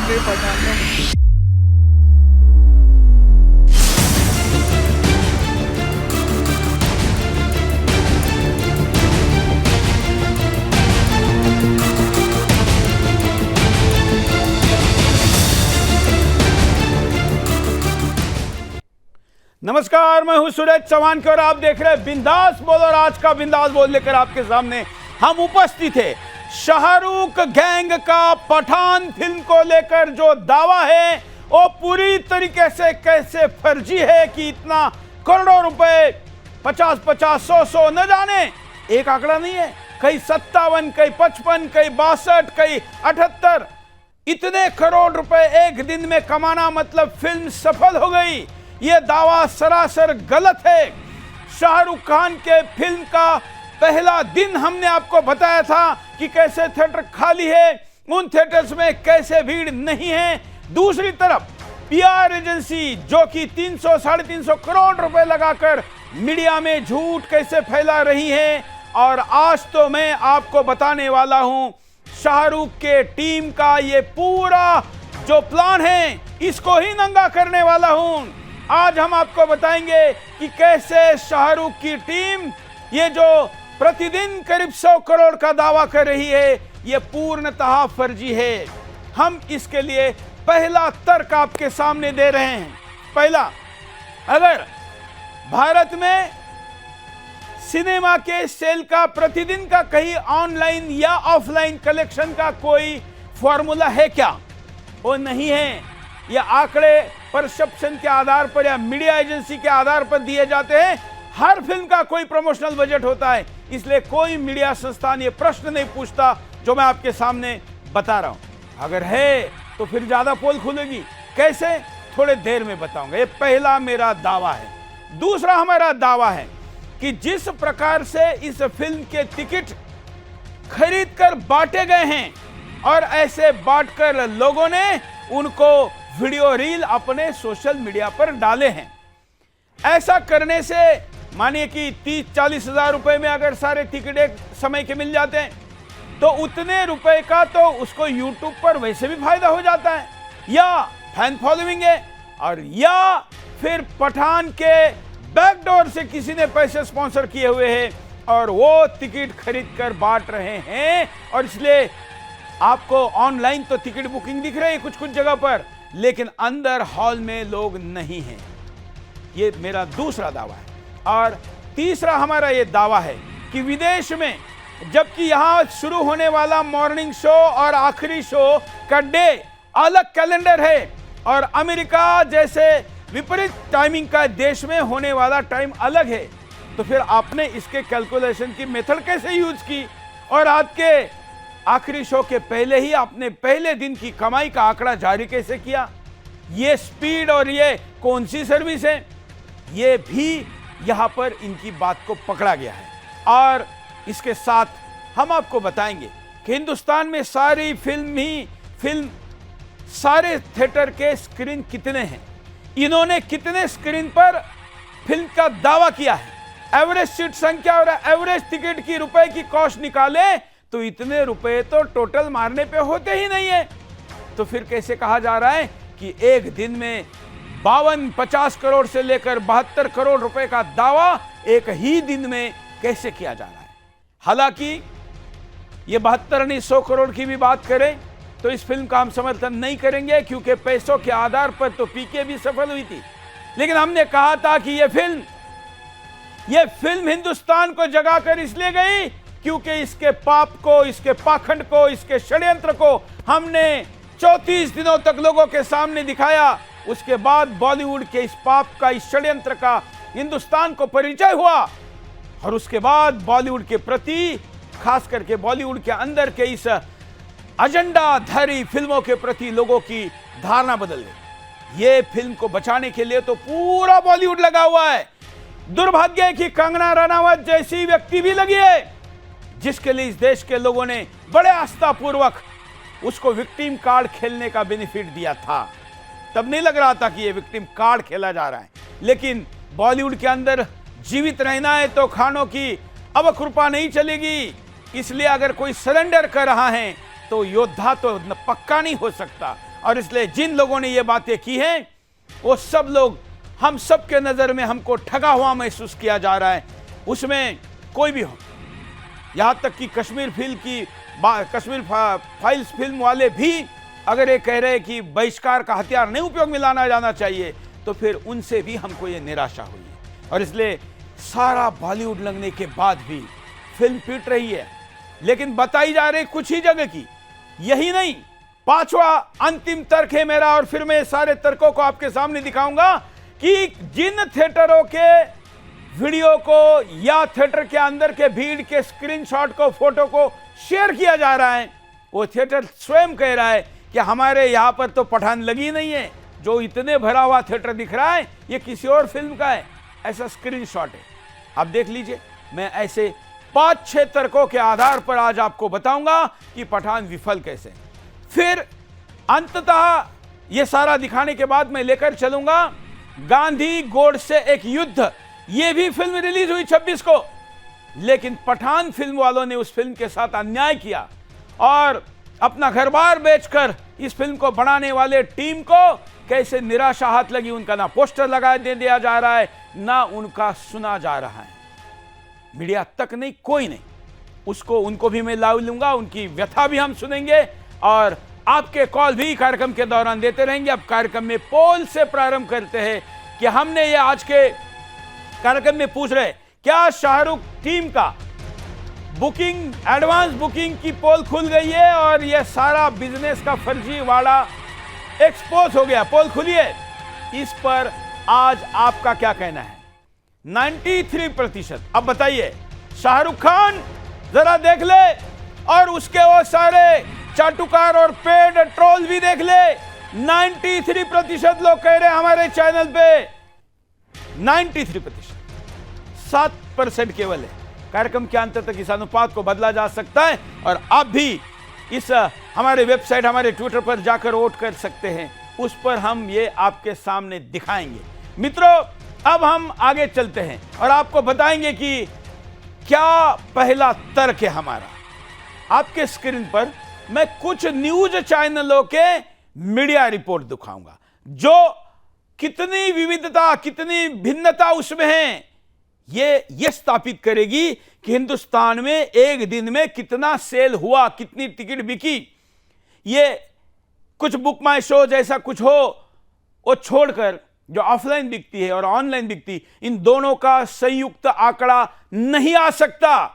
के पठान। नमस्कार, मैं हूं सूरज चौहान और आप देख रहे हैं बिंदास बोल। और आज का बिंदास बोल लेकर आपके सामने हम उपस्थित है। शाहरुख गैंग का पठान फिल्म को लेकर जो दावा है वो पूरी तरीके से कैसे फर्जी है कि इतना करोड़ों रुपए 50-50, 100-100 न जाने, एक आंकड़ा नहीं है, कहीं 57, कहीं 55, कहीं 62, कहीं 78, इतने करोड़ रुपए एक दिन में कमाना मतलब फिल्म सफल हो गई। यह दावा सरासर गलत है। शाहरुख खान के फिल्म का पहला दिन हमने आपको बताया था कि कैसे थिएटर खाली है, उन थिएटर्स में कैसे भीड़ नहीं है। दूसरी तरफ पीआर एजेंसी जो कि 300-350 करोड़ रुपए लगाकर मीडिया में झूठ कैसे फैला रही है। और आज तो मैं आपको बताने वाला हूं शाहरुख के टीम का ये पूरा जो प्लान है इसको ही नंगा करने वाला हूं। आज हम आपको बताएंगे कि कैसे शाहरुख की टीम ये जो प्रतिदिन करीब 100 करोड़ का दावा कर रही है ये पूर्णतः फर्जी है। हम इसके लिए पहला तर्क आपके सामने दे रहे हैं। पहला, अगर भारत में सिनेमा के सेल का प्रतिदिन का कहीं ऑनलाइन या ऑफलाइन कलेक्शन का कोई फॉर्मूला है क्या? वो नहीं है। ये आंकड़े परसेप्शन के आधार पर या मीडिया एजेंसी के आधार पर दिए जाते हैं। हर फिल्म का कोई प्रमोशनल बजट होता है, इसलिए कोई मीडिया संस्थान ये प्रश्न नहीं पूछता जो मैं आपके सामने बता रहा हूं। अगर है तो फिर ज्यादा पोल खुलेगी। कैसे, थोड़े देर में बताऊंगा। ये पहला मेरा दावा है। दूसरा हमारा दावा है कि जिस प्रकार से इस फिल्म के टिकट खरीद कर बांटे गए हैं और ऐसे बांटकर लोगों ने उनको वीडियो रील अपने सोशल मीडिया पर डाले हैं। ऐसा करने से मानिए कि 30-40 हजार रुपए में अगर सारे टिकट एक समय के मिल जाते हैं तो उतने रुपए का तो उसको यूट्यूब पर वैसे भी फायदा हो जाता है, या फैन फॉलोइंग है, और या फिर पठान के बैकडोर से किसी ने पैसे स्पॉन्सर किए हुए हैं और वो टिकट खरीद कर बांट रहे हैं। और इसलिए आपको ऑनलाइन तो टिकट बुकिंग दिख रही है कुछ जगह पर, लेकिन अंदर हॉल में लोग नहीं हैं। ये मेरा दूसरा दावा है। और तीसरा हमारा ये दावा है कि विदेश में जबकि यहां शुरू होने वाला मॉर्निंग शो और आखिरी शो का डे अलग कैलेंडर है और अमेरिका जैसे विपरीत टाइमिंग का देश में होने वाला टाइम अलग है, तो फिर आपने इसके कैलकुलेशन की मेथड कैसे यूज की और आज के आखिरी शो के पहले ही आपने पहले दिन की कमाई का आंकड़ा जारी कैसे किया? ये स्पीड और ये कौन सी सर्विस है, ये भी यहां पर इनकी बात को पकड़ा गया है। और इसके साथ हम आपको बताएंगे कि हिंदुस्तान में सारी फिल्म सारे थिएटर के स्क्रीन कितने हैं, इन्होंने कितने स्क्रीन पर फिल्म का दावा किया है, एवरेज सीट संख्या और एवरेज टिकट की रुपए की कॉस्ट निकाले तो इतने रुपए तो टोटल मारने पे होते ही नहीं है। तो फिर कैसे कहा जा रहा है कि एक दिन में 52-50 करोड़ से लेकर 72 करोड़ रुपए का दावा एक ही दिन में कैसे किया जा रहा है? हालांकि ये 72 नहीं 100 करोड़ की भी बात करें तो इस फिल्म का हम समर्थन नहीं करेंगे, क्योंकि पैसों के आधार पर तो पीके भी सफल हुई थी। लेकिन हमने कहा था कि यह फिल्म हिंदुस्तान को जगाकर इसलिए गई क्योंकि इसके पाप को, इसके पाखंड को, इसके षड्यंत्र को हमने 34 दिनों तक लोगों के सामने दिखाया। उसके बाद बॉलीवुड के इस पाप का, इस षड्यंत्र का हिंदुस्तान को परिचय हुआ और उसके बाद बॉलीवुड के प्रति, खास करके बॉलीवुड के अंदर के इस एजेंडाधारी फिल्मों के प्रति लोगों की धारणा बदल गई। ये फिल्म को बचाने के लिए तो पूरा बॉलीवुड लगा हुआ है। दुर्भाग्य है कि कंगना रनावत जैसी व्यक्ति भी लगी है जिसके लिए इस देश के लोगों ने बड़े आस्थापूर्वक उसको विक्टिम कार्ड खेलने का बेनिफिट दिया था। तब नहीं लग रहा था कि ये विक्टिम कार्ड खेला जा रहा है, लेकिन बॉलीवुड के अंदर जीवित रहना है तो खानों की अब कृपा नहीं चलेगी। इसलिए अगर कोई सरेंडर कर रहा है तो योद्धा तो पक्का नहीं हो सकता। और इसलिए जिन लोगों ने ये बातें की हैं वो सब लोग, हम सब के नज़र में हमको ठगा हुआ महसूस किया जा रहा है। उसमें कोई भी हो, यहाँ तक कि कश्मीर फाइल्स फिल्म वाले भी अगर ये कह रहे हैं कि बहिष्कार का हथियार नहीं उपयोग में लाना जाना चाहिए, तो फिर उनसे भी हमको ये निराशा हुई है। और इसलिए सारा बॉलीवुड लगने के बाद भी फिल्म पीट रही है, लेकिन बताई जा रही कुछ ही जगह की। यही नहीं, पांचवा अंतिम तर्क है मेरा, और फिर मैं सारे तर्कों को आपके सामने दिखाऊंगा कि जिन थिएटरों के वीडियो को या थिएटर के अंदर के भीड़ के स्क्रीनशॉट को, फोटो को शेयर किया जा रहा है, वो थिएटर स्वयं कह रहा है कि हमारे यहां पर तो पठान लगी नहीं है, जो इतने भरा हुआ थिएटर दिख रहा है ये किसी और फिल्म का है, ऐसा स्क्रीनशॉट है। आप देख लीजिए, मैं ऐसे 5-6 तर्कों के आधार पर आज आपको बताऊंगा कि पठान विफल कैसे। फिर अंततः ये सारा दिखाने के बाद मैं लेकर चलूंगा गांधी गोडसे एक युद्ध। ये भी फिल्म रिलीज हुई 26 को, लेकिन पठान फिल्म वालों ने उस फिल्म के साथ अन्याय किया और अपना घर बार बेचकर इस फिल्म को बनाने वाले टीम को कैसे निराशा हाथ लगी। उनका ना पोस्टर लगा दे दिया जा रहा है, ना उनका सुना जा रहा है, मीडिया तक नहीं, कोई नहीं। उसको उनको भी मैं ला लूंगा, उनकी व्यथा भी हम सुनेंगे और आपके कॉल भी कार्यक्रम के दौरान देते रहेंगे। अब कार्यक्रम में पोल से प्रारंभ करते हैं कि हमने ये आज के कार्यक्रम में पूछ रहे, क्या शाहरुख टीम का बुकिंग, एडवांस बुकिंग की पोल खुल गई है और यह सारा बिजनेस का फर्जीवाड़ा एक्सपोज हो गया? पोल खुली है, इस पर आज आपका क्या कहना है? 93%। अब बताइए, शाहरुख खान जरा देख ले और उसके वो सारे चाटुकार और पेड ट्रोल भी देख ले। 93% लोग कह रहे हैं हमारे चैनल पे, 93%, 7% केवल है। कार्यक्रम के अंत तक इस अनुपात को बदला जा सकता है और आप भी इस हमारे वेबसाइट, हमारे ट्विटर पर जाकर वोट कर सकते हैं, उस पर हम ये आपके सामने दिखाएंगे। मित्रों, अब हम आगे चलते हैं और आपको बताएंगे कि क्या पहला तर्क है हमारा। आपके स्क्रीन पर मैं कुछ न्यूज चैनलों के मीडिया रिपोर्ट दिखाऊंगा, जो कितनी विविधता, कितनी भिन्नता उसमें है, ये स्थापित करेगी कि हिंदुस्तान में एक दिन में कितना सेल हुआ, कितनी टिकट बिकी। ये कुछ बुक माई शो जैसा कुछ हो, वो छोड़कर जो ऑफलाइन बिकती है और ऑनलाइन बिकती, इन दोनों का संयुक्त आंकड़ा नहीं आ सकता।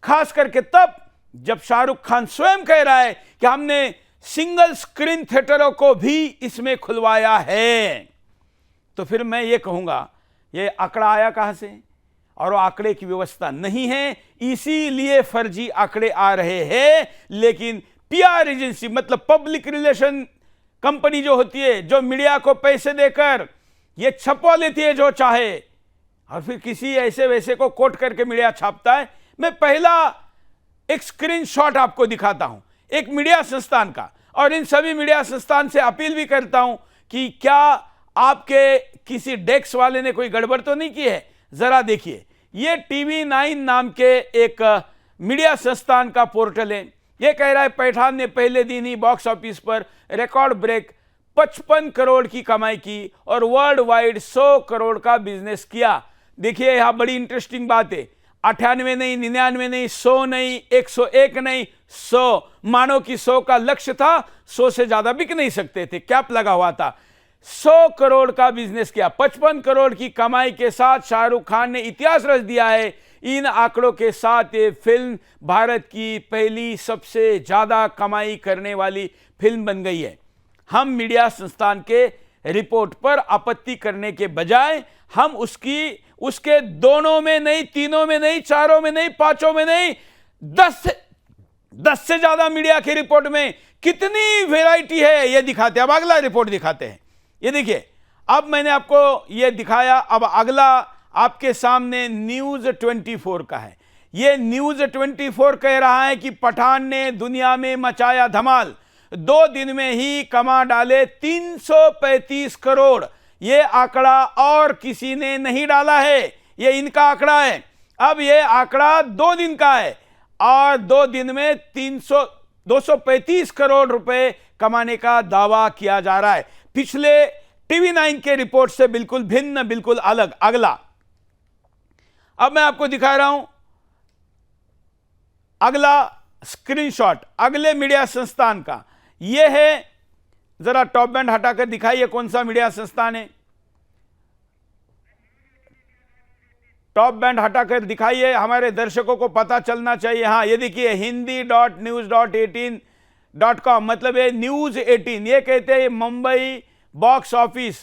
खास करके तब जब शाहरुख खान स्वयं कह रहा है कि हमने सिंगल स्क्रीन थिएटरों को भी इसमें खुलवाया है। तो फिर मैं ये कहूंगा, ये आंकड़ा आया कहां से? और वो आंकड़े की व्यवस्था नहीं है, इसीलिए फर्जी आंकड़े आ रहे हैं। लेकिन पीआर एजेंसी, मतलब पब्लिक रिलेशन कंपनी जो होती है, जो मीडिया को पैसे देकर ये छपवा लेती है जो चाहे, और फिर किसी ऐसे वैसे को कोट करके मीडिया छापता है। मैं पहला एक स्क्रीनशॉट आपको दिखाता हूं, एक मीडिया संस्थान का, और इन सभी मीडिया संस्थान से अपील भी करता हूं कि क्या आपके किसी डेस्क वाले ने कोई गड़बड़ तो नहीं की है। जरा देखिए, ये TV9 नाम के एक मीडिया संस्थान का पोर्टल है। ये कह रहा है पठान ने पहले दिन ही बॉक्स ऑफिस पर रिकॉर्ड ब्रेक 55 करोड़ की कमाई की और वर्ल्ड वाइड 100 करोड़ का बिजनेस किया। देखिए, यहां बड़ी इंटरेस्टिंग बात है, 98 नहीं, 99 नहीं, 100 नहीं, 101 नहीं, 100। मानो कि 100 का लक्ष्य था, 100 से ज्यादा बिक नहीं सकते थे, कैप लगा हुआ था। 100 करोड़ का बिजनेस किया, 55 करोड़ की कमाई के साथ शाहरुख खान ने इतिहास रच दिया है। इन आंकड़ों के साथ ये फिल्म भारत की पहली सबसे ज्यादा कमाई करने वाली फिल्म बन गई है। हम मीडिया संस्थान के रिपोर्ट पर आपत्ति करने के बजाय हम उसके दोनों में नहीं, तीनों में नहीं, चारों में नहीं, पांचों में नहीं, 10 से ज्यादा मीडिया की रिपोर्ट में कितनी वैरायटी है ये दिखाते हैं। अब अगला रिपोर्ट दिखाते हैं। ये देखिए, अब मैंने आपको ये दिखाया, अब अगला आपके सामने न्यूज 24 का है। ये न्यूज 24 कह रहा है कि पठान ने दुनिया में मचाया धमाल, 2 दिन में ही कमा डाले 335 करोड़। ये आंकड़ा और किसी ने नहीं डाला है, ये इनका आंकड़ा है। अब ये आंकड़ा 2 दिन का है और 2 दिन में 235 करोड़ रुपए कमाने का दावा किया जा रहा है। पिछले TV9 के रिपोर्ट से बिल्कुल भिन्न, बिल्कुल अलग। अगला अब मैं आपको दिखा रहा हूं अगला स्क्रीनशॉट अगले मीडिया संस्थान का। यह है, जरा टॉप बैंड हटाकर दिखाइए कौन सा मीडिया संस्थान है। टॉप बैंड हटाकर दिखाइए, हमारे दर्शकों को पता चलना चाहिए। हाँ, ये देखिए hindi.news.18.com, मतलब ये न्यूज 18। ये कहते हैं Mumbai box office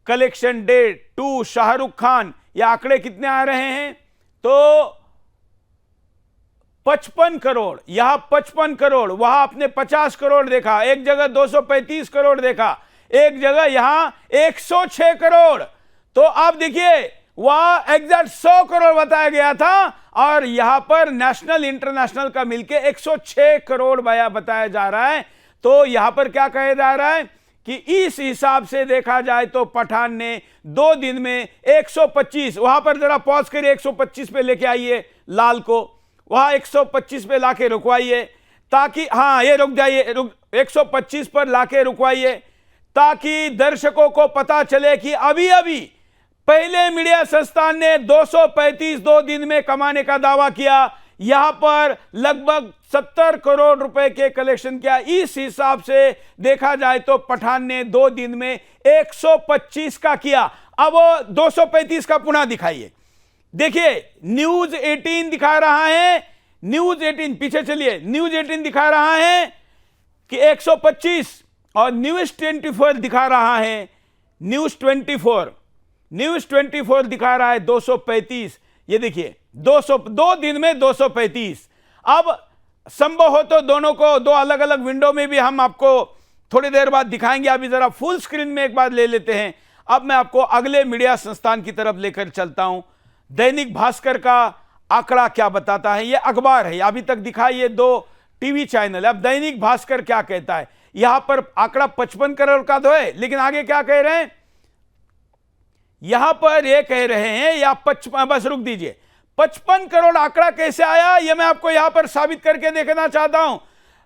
collection day 2 Shahrukh Khan. ये आंकड़े कितने आ रहे हैं? तो 55 करोड़, यहां 55 करोड़, वहां आपने 50 करोड़ देखा, एक जगह 235 करोड़ देखा, एक जगह यहां 106 करोड़। तो आप देखिए वहां एग्जैक्ट 100 करोड़ बताया गया था और यहां पर नेशनल इंटरनेशनल का मिलके 106 करोड़ बताया जा रहा है। तो यहां पर क्या कहा जा रहा है कि इस हिसाब से देखा जाए तो पठान ने 2 दिन में 125, वहां पर जरा पॉज करिए, 125 पे लेके आइए लाल को, वहां 125 पे लाके रुकवाइए ताकि, हाँ ये रुक जाइए, 125 पर लाके रुकवाइए ताकि दर्शकों को पता चले कि अभी अभी पहले मीडिया संस्थान ने 235 2 दिन में कमाने का दावा किया, यहां पर लगभग 70 करोड़ रुपए के कलेक्शन किया। इस हिसाब से देखा जाए तो पठान ने 2 दिन में 125 का किया। अब वो 235 का पुनः दिखाइए। देखिए न्यूज 18 दिखा रहा है, न्यूज 18 पीछे चलिए, न्यूज 18 दिखा रहा है कि 125 और न्यूज 24 दिखा रहा है, न्यूज 24 दिखा रहा है 235। ये देखिए 2 दिन में 235। अब संभव हो तो दोनों को 2 अलग अलग विंडो में भी हम आपको थोड़ी देर बाद दिखाएंगे। अभी जरा फुल स्क्रीन में एक बार ले लेते हैं। अब मैं आपको अगले मीडिया संस्थान की तरफ लेकर चलता हूं। दैनिक भास्कर का आंकड़ा क्या बताता है? यह अखबार है, अभी तक दिखाइए 2 टीवी चैनल। अब दैनिक भास्कर क्या कहता है? यहां पर आंकड़ा 55 करोड़ का तो है, लेकिन आगे क्या कह रहे हैं? यहां पर ये कह रहे हैं, या 55, बस रुक दीजिए, 55 करोड़ आंकड़ा कैसे आया यह मैं आपको यहां पर साबित करके देखना चाहता हूं।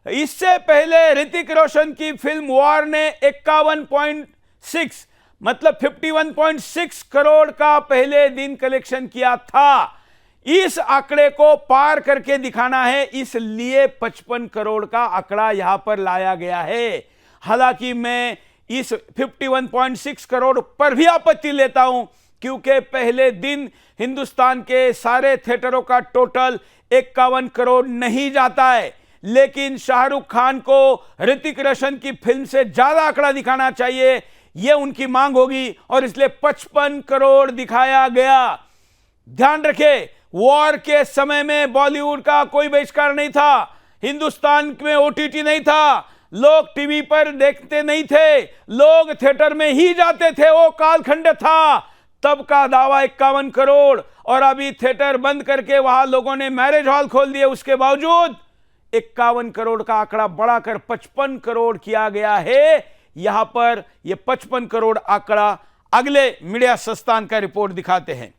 इससे पहले ऋतिक रोशन की फिल्म वॉर ने 51.6 मतलब 51.6 करोड़ का पहले दिन कलेक्शन किया था। इस आंकड़े को पार करके दिखाना है, इसलिए 55 करोड़ का आंकड़ा यहां पर लाया गया है। हालांकि मैं इस 51.6 करोड़ पर भी आपत्ति लेता हूं, क्योंकि पहले दिन हिंदुस्तान के सारे थिएटरों का टोटल 51 करोड़ नहीं जाता है, लेकिन शाहरुख खान को ऋतिक रोशन की फिल्म से ज्यादा आंकड़ा दिखाना चाहिए, यह उनकी मांग होगी और इसलिए 55 करोड़ दिखाया गया। ध्यान रखें, वॉर के समय में बॉलीवुड का कोई बहिष्कार नहीं था, हिंदुस्तान में OTT नहीं था, लोग टीवी पर देखते नहीं थे, लोग थिएटर में ही जाते थे, वो कालखंड था। तब का दावा 51 करोड़ और अभी थिएटर बंद करके वहां लोगों ने मैरिज हॉल खोल दिए, उसके बावजूद 51 करोड़ का आंकड़ा बढ़ाकर 55 करोड़ किया गया है। यहां पर यह 55 करोड़ आंकड़ा अगले मीडिया संस्थान का रिपोर्ट दिखाते हैं।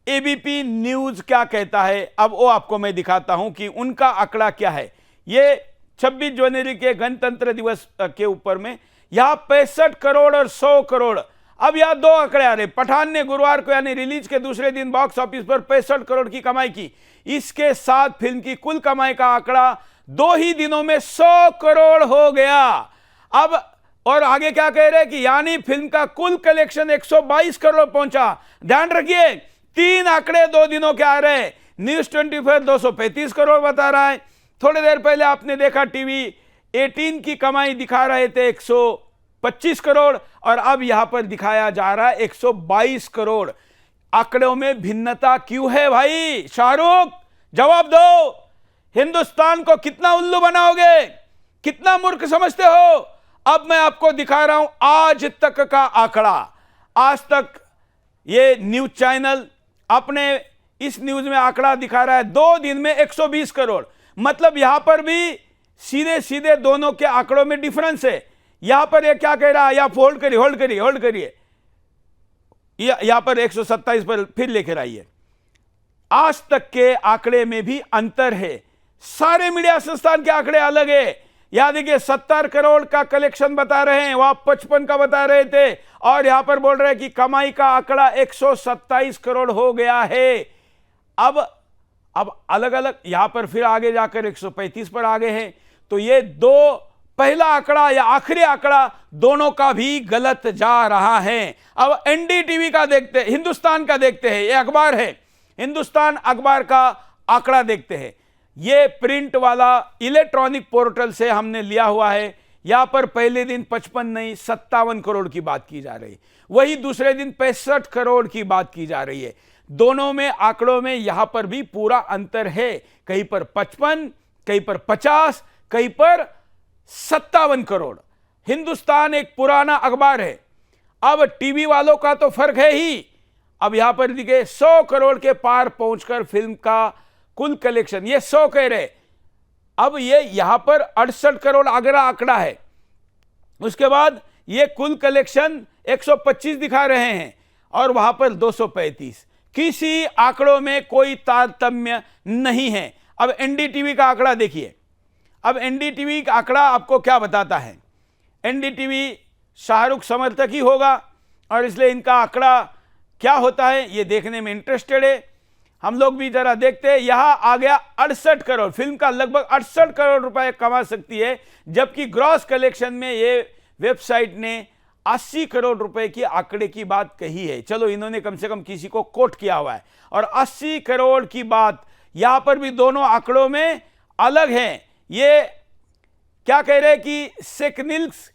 ABP न्यूज क्या कहता है, अब वो आपको मैं दिखाता हूं कि उनका आंकड़ा क्या है। ये 26 जनवरी के गणतंत्र दिवस के ऊपर में यहां 65 करोड़ और 100 करोड़। अब यहां 2 आंकड़े आ रहे। पठान ने गुरुवार को यानी रिलीज के दूसरे दिन बॉक्स ऑफिस पर 65 करोड़ की कमाई की। इसके साथ फिल्म की कुल कमाई का आंकड़ा 2 ही दिनों में 100 करोड़ हो गया। अब और आगे क्या कह रहे हैं कि यानी फिल्म का कुल कलेक्शन 122 करोड़ पहुंचा। ध्यान रखिए 3 आंकड़े 2 दिनों के आ रहे हैं। न्यूज 24 235 करोड़ बता रहा है, थोड़ी देर पहले आपने देखा टीवी 18 की कमाई दिखा रहे थे 125 करोड़ और अब यहां पर दिखाया जा रहा है 122 करोड़। आंकड़ों में भिन्नता क्यों है भाई? शाहरुख जवाब दो। हिंदुस्तान को कितना उल्लू बनाओगे, कितना मूर्ख समझते हो? अब मैं आपको दिखा रहा हूं आज तक का आंकड़ा। आज तक ये न्यूज चैनल अपने इस न्यूज में आंकड़ा दिखा रहा है 2 दिन में 120 करोड़। मतलब यहां पर भी सीधे सीधे दोनों के आंकड़ों में डिफरेंस है। यहां पर ये क्या कह रहा है, आप होल्ड करिए, यहां पर 127 पर फिर लेकर आइए। आज तक के आंकड़े में भी अंतर है। सारे मीडिया संस्थान के आंकड़े अलग है। यहां देखिए 70 करोड़ का कलेक्शन बता रहे हैं, वहां 55 का बता रहे थे, और यहां पर बोल रहे हैं कि कमाई का आंकड़ा 127 करोड़ हो गया है। अब अलग अलग यहां पर फिर आगे जाकर 135 पर आ गए हैं। तो ये दो, पहला आंकड़ा या आखिरी आंकड़ा दोनों का भी गलत जा रहा है। अब एनडीटीवी का देखते हैं, हिंदुस्तान का देखते हैं, ये अखबार है, हिंदुस्तान अखबार का आंकड़ा देखते हैं। ये प्रिंट वाला इलेक्ट्रॉनिक पोर्टल से हमने लिया हुआ है। यहां पर पहले दिन 55 नहीं 57 करोड़ की बात की जा रही है, वही दूसरे दिन 65 करोड़ की बात की जा रही है। दोनों में आंकड़ों में यहां पर भी पूरा अंतर है, कहीं पर 55, कहीं पर 50, कहीं पर 57 करोड़। हिंदुस्तान एक पुराना अखबार है, अब टीवी वालों का तो फर्क है ही। अब यहां पर देखिए 100 करोड़ के पार पहुंचकर फिल्म का कुल कलेक्शन, ये 100 कह रहे, अब ये यहां पर 68 करोड़ अगला आंकड़ा है। उसके बाद ये कुल कलेक्शन 125 दिखा रहे हैं और वहां पर 235। किसी आंकड़ों में कोई तारतम्य नहीं है। अब एनडीटीवी का आंकड़ा देखिए। अब एनडीटीवी का आंकड़ा आपको क्या बताता है? एनडीटीवी शाहरुख समर्थक ही होगा और इसलिए इनका आंकड़ा क्या होता है ये देखने में इंटरेस्टेड है। हम लोग भी जरा देखते हैं। यहां आ गया 68 करोड़, फिल्म का लगभग 68 करोड़ रुपए कमा सकती है, जबकि ग्रॉस कलेक्शन में ये वेबसाइट ने 80 करोड़ रुपए की आंकड़े की बात कही है। चलो, इन्होंने कम से कम किसी को कोट किया हुआ है, और 80 करोड़ की बात यहां पर भी दोनों आंकड़ों में अलग है। ये क्या कह रहे हैं कि सेकनिल्स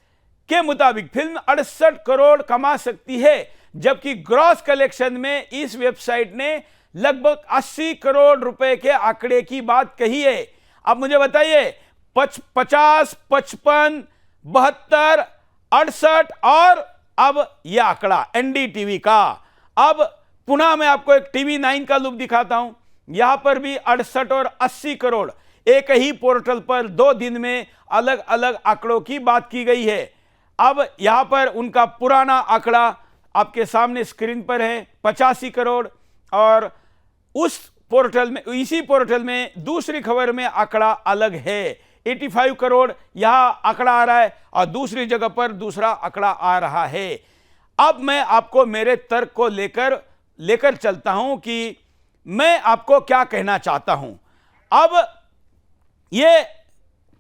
के मुताबिक फिल्म 68 करोड़ कमा सकती है, जबकि ग्रॉस कलेक्शन में इस वेबसाइट ने लगभग 80 करोड़ रुपए के आंकड़े की बात कही है। अब मुझे बताइए 50, 55, 72, 68 और अब यह आंकड़ा एनडीटीवी का। अब पुनः मैं आपको एक टीवी 9 का लुक दिखाता हूं। यहां पर भी 68 और 80 करोड़ एक ही पोर्टल पर 2 दिन में अलग अलग आंकड़ों की बात की गई है। अब यहां पर उनका पुराना आंकड़ा आपके सामने स्क्रीन पर है 85 करोड़, और उस पोर्टल में, इसी पोर्टल में दूसरी खबर में आंकड़ा अलग है 85 करोड़ यहां आंकड़ा आ रहा है और दूसरी जगह पर दूसरा आंकड़ा आ रहा है। अब मैं आपको मेरे तर्क को लेकर चलता हूं कि मैं आपको क्या कहना चाहता हूं। अब ये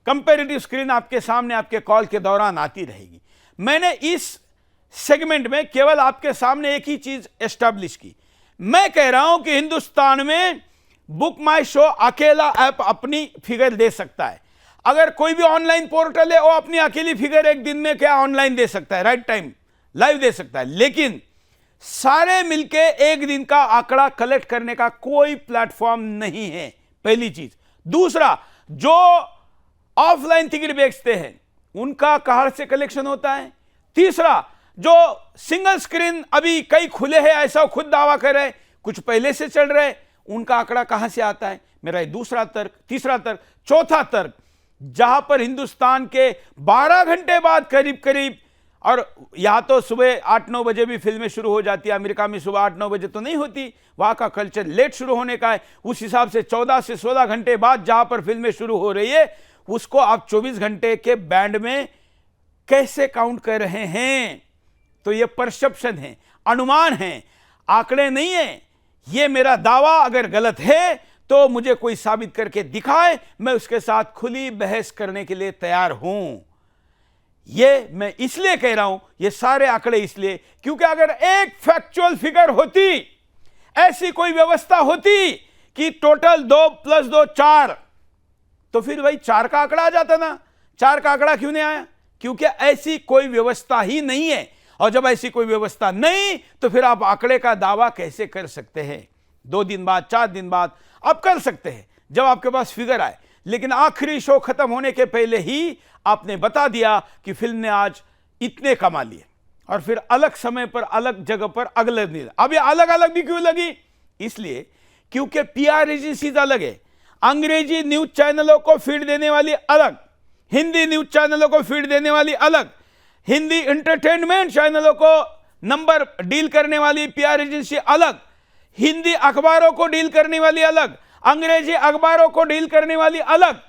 कंपैरेटिव स्क्रीन आपके सामने आपके कॉल के दौरान आती रहेगी। मैंने इस सेगमेंट में केवल आपके सामने एक ही चीज एस्टैब्लिश की। मैं कह रहा हूं कि हिंदुस्तान में बुक माई शो अकेला ऐप अपनी फिगर दे सकता है। अगर कोई भी ऑनलाइन पोर्टल है वो अपनी अकेली फिगर एक दिन में क्या ऑनलाइन दे सकता है, राइट टाइम लाइव दे सकता है, लेकिन सारे मिलके एक दिन का आंकड़ा कलेक्ट करने का कोई प्लेटफॉर्म नहीं है, पहली चीज। दूसरा, जो ऑफलाइन टिकट बेचते हैं उनका कहां से कलेक्शन होता है। तीसरा, जो सिंगल स्क्रीन अभी कई खुले हैं ऐसा खुद दावा कर रहे हैं, कुछ पहले से चल रहे हैं, उनका आंकड़ा कहां से आता है। मेरा ये दूसरा तर्क। तीसरा तर्क। चौथा तर्क, जहां पर हिंदुस्तान के 12 घंटे बाद करीब करीब, और यहां तो सुबह 8-9 बजे भी फिल्में शुरू हो जाती है, अमेरिका में सुबह 8-9 बजे तो नहीं होती, वहां का कल्चर लेट शुरू होने का है, उस हिसाब से 14 से 16 घंटे बाद जहां पर फिल्में शुरू हो रही है उसको आप 24 घंटे के बैंड में कैसे काउंट कर रहे हैं। तो ये परसेप्शन है, अनुमान है, आंकड़े नहीं है। ये मेरा दावा अगर गलत है तो मुझे कोई साबित करके दिखाए, मैं उसके साथ खुली बहस करने के लिए तैयार हूं। ये मैं इसलिए कह रहा हूं, ये सारे आंकड़े इसलिए क्योंकि अगर एक फैक्चुअल फिगर होती, ऐसी कोई व्यवस्था होती कि टोटल 2 + 2 4, तो फिर भाई 4 का आंकड़ा आ जाता ना। 4 का आंकड़ा क्यों नहीं आया? क्योंकि ऐसी कोई व्यवस्था ही नहीं है, और जब ऐसी कोई व्यवस्था नहीं तो फिर आप आंकड़े का दावा कैसे कर सकते हैं? 2 दिन बाद, 4 दिन बाद आप कर सकते हैं जब आपके पास फिगर आए, लेकिन आखिरी शो खत्म होने के पहले ही आपने बता दिया कि फिल्म ने आज इतने कमा लिए, और फिर अलग समय पर अलग जगह पर अगले दिन। अब ये अलग अलग भी क्यों लगी? इसलिए क्योंकि पीआर एजेंसीज अलग है। अंग्रेजी न्यूज चैनलों को फीड देने वाली अलग, हिंदी न्यूज चैनलों को फीड देने वाली अलग, हिंदी एंटरटेनमेंट चैनलों को नंबर डील करने वाली पीआर एजेंसी अलग, हिंदी अखबारों को डील करने वाली अलग, अंग्रेजी अखबारों को डील करने वाली अलग।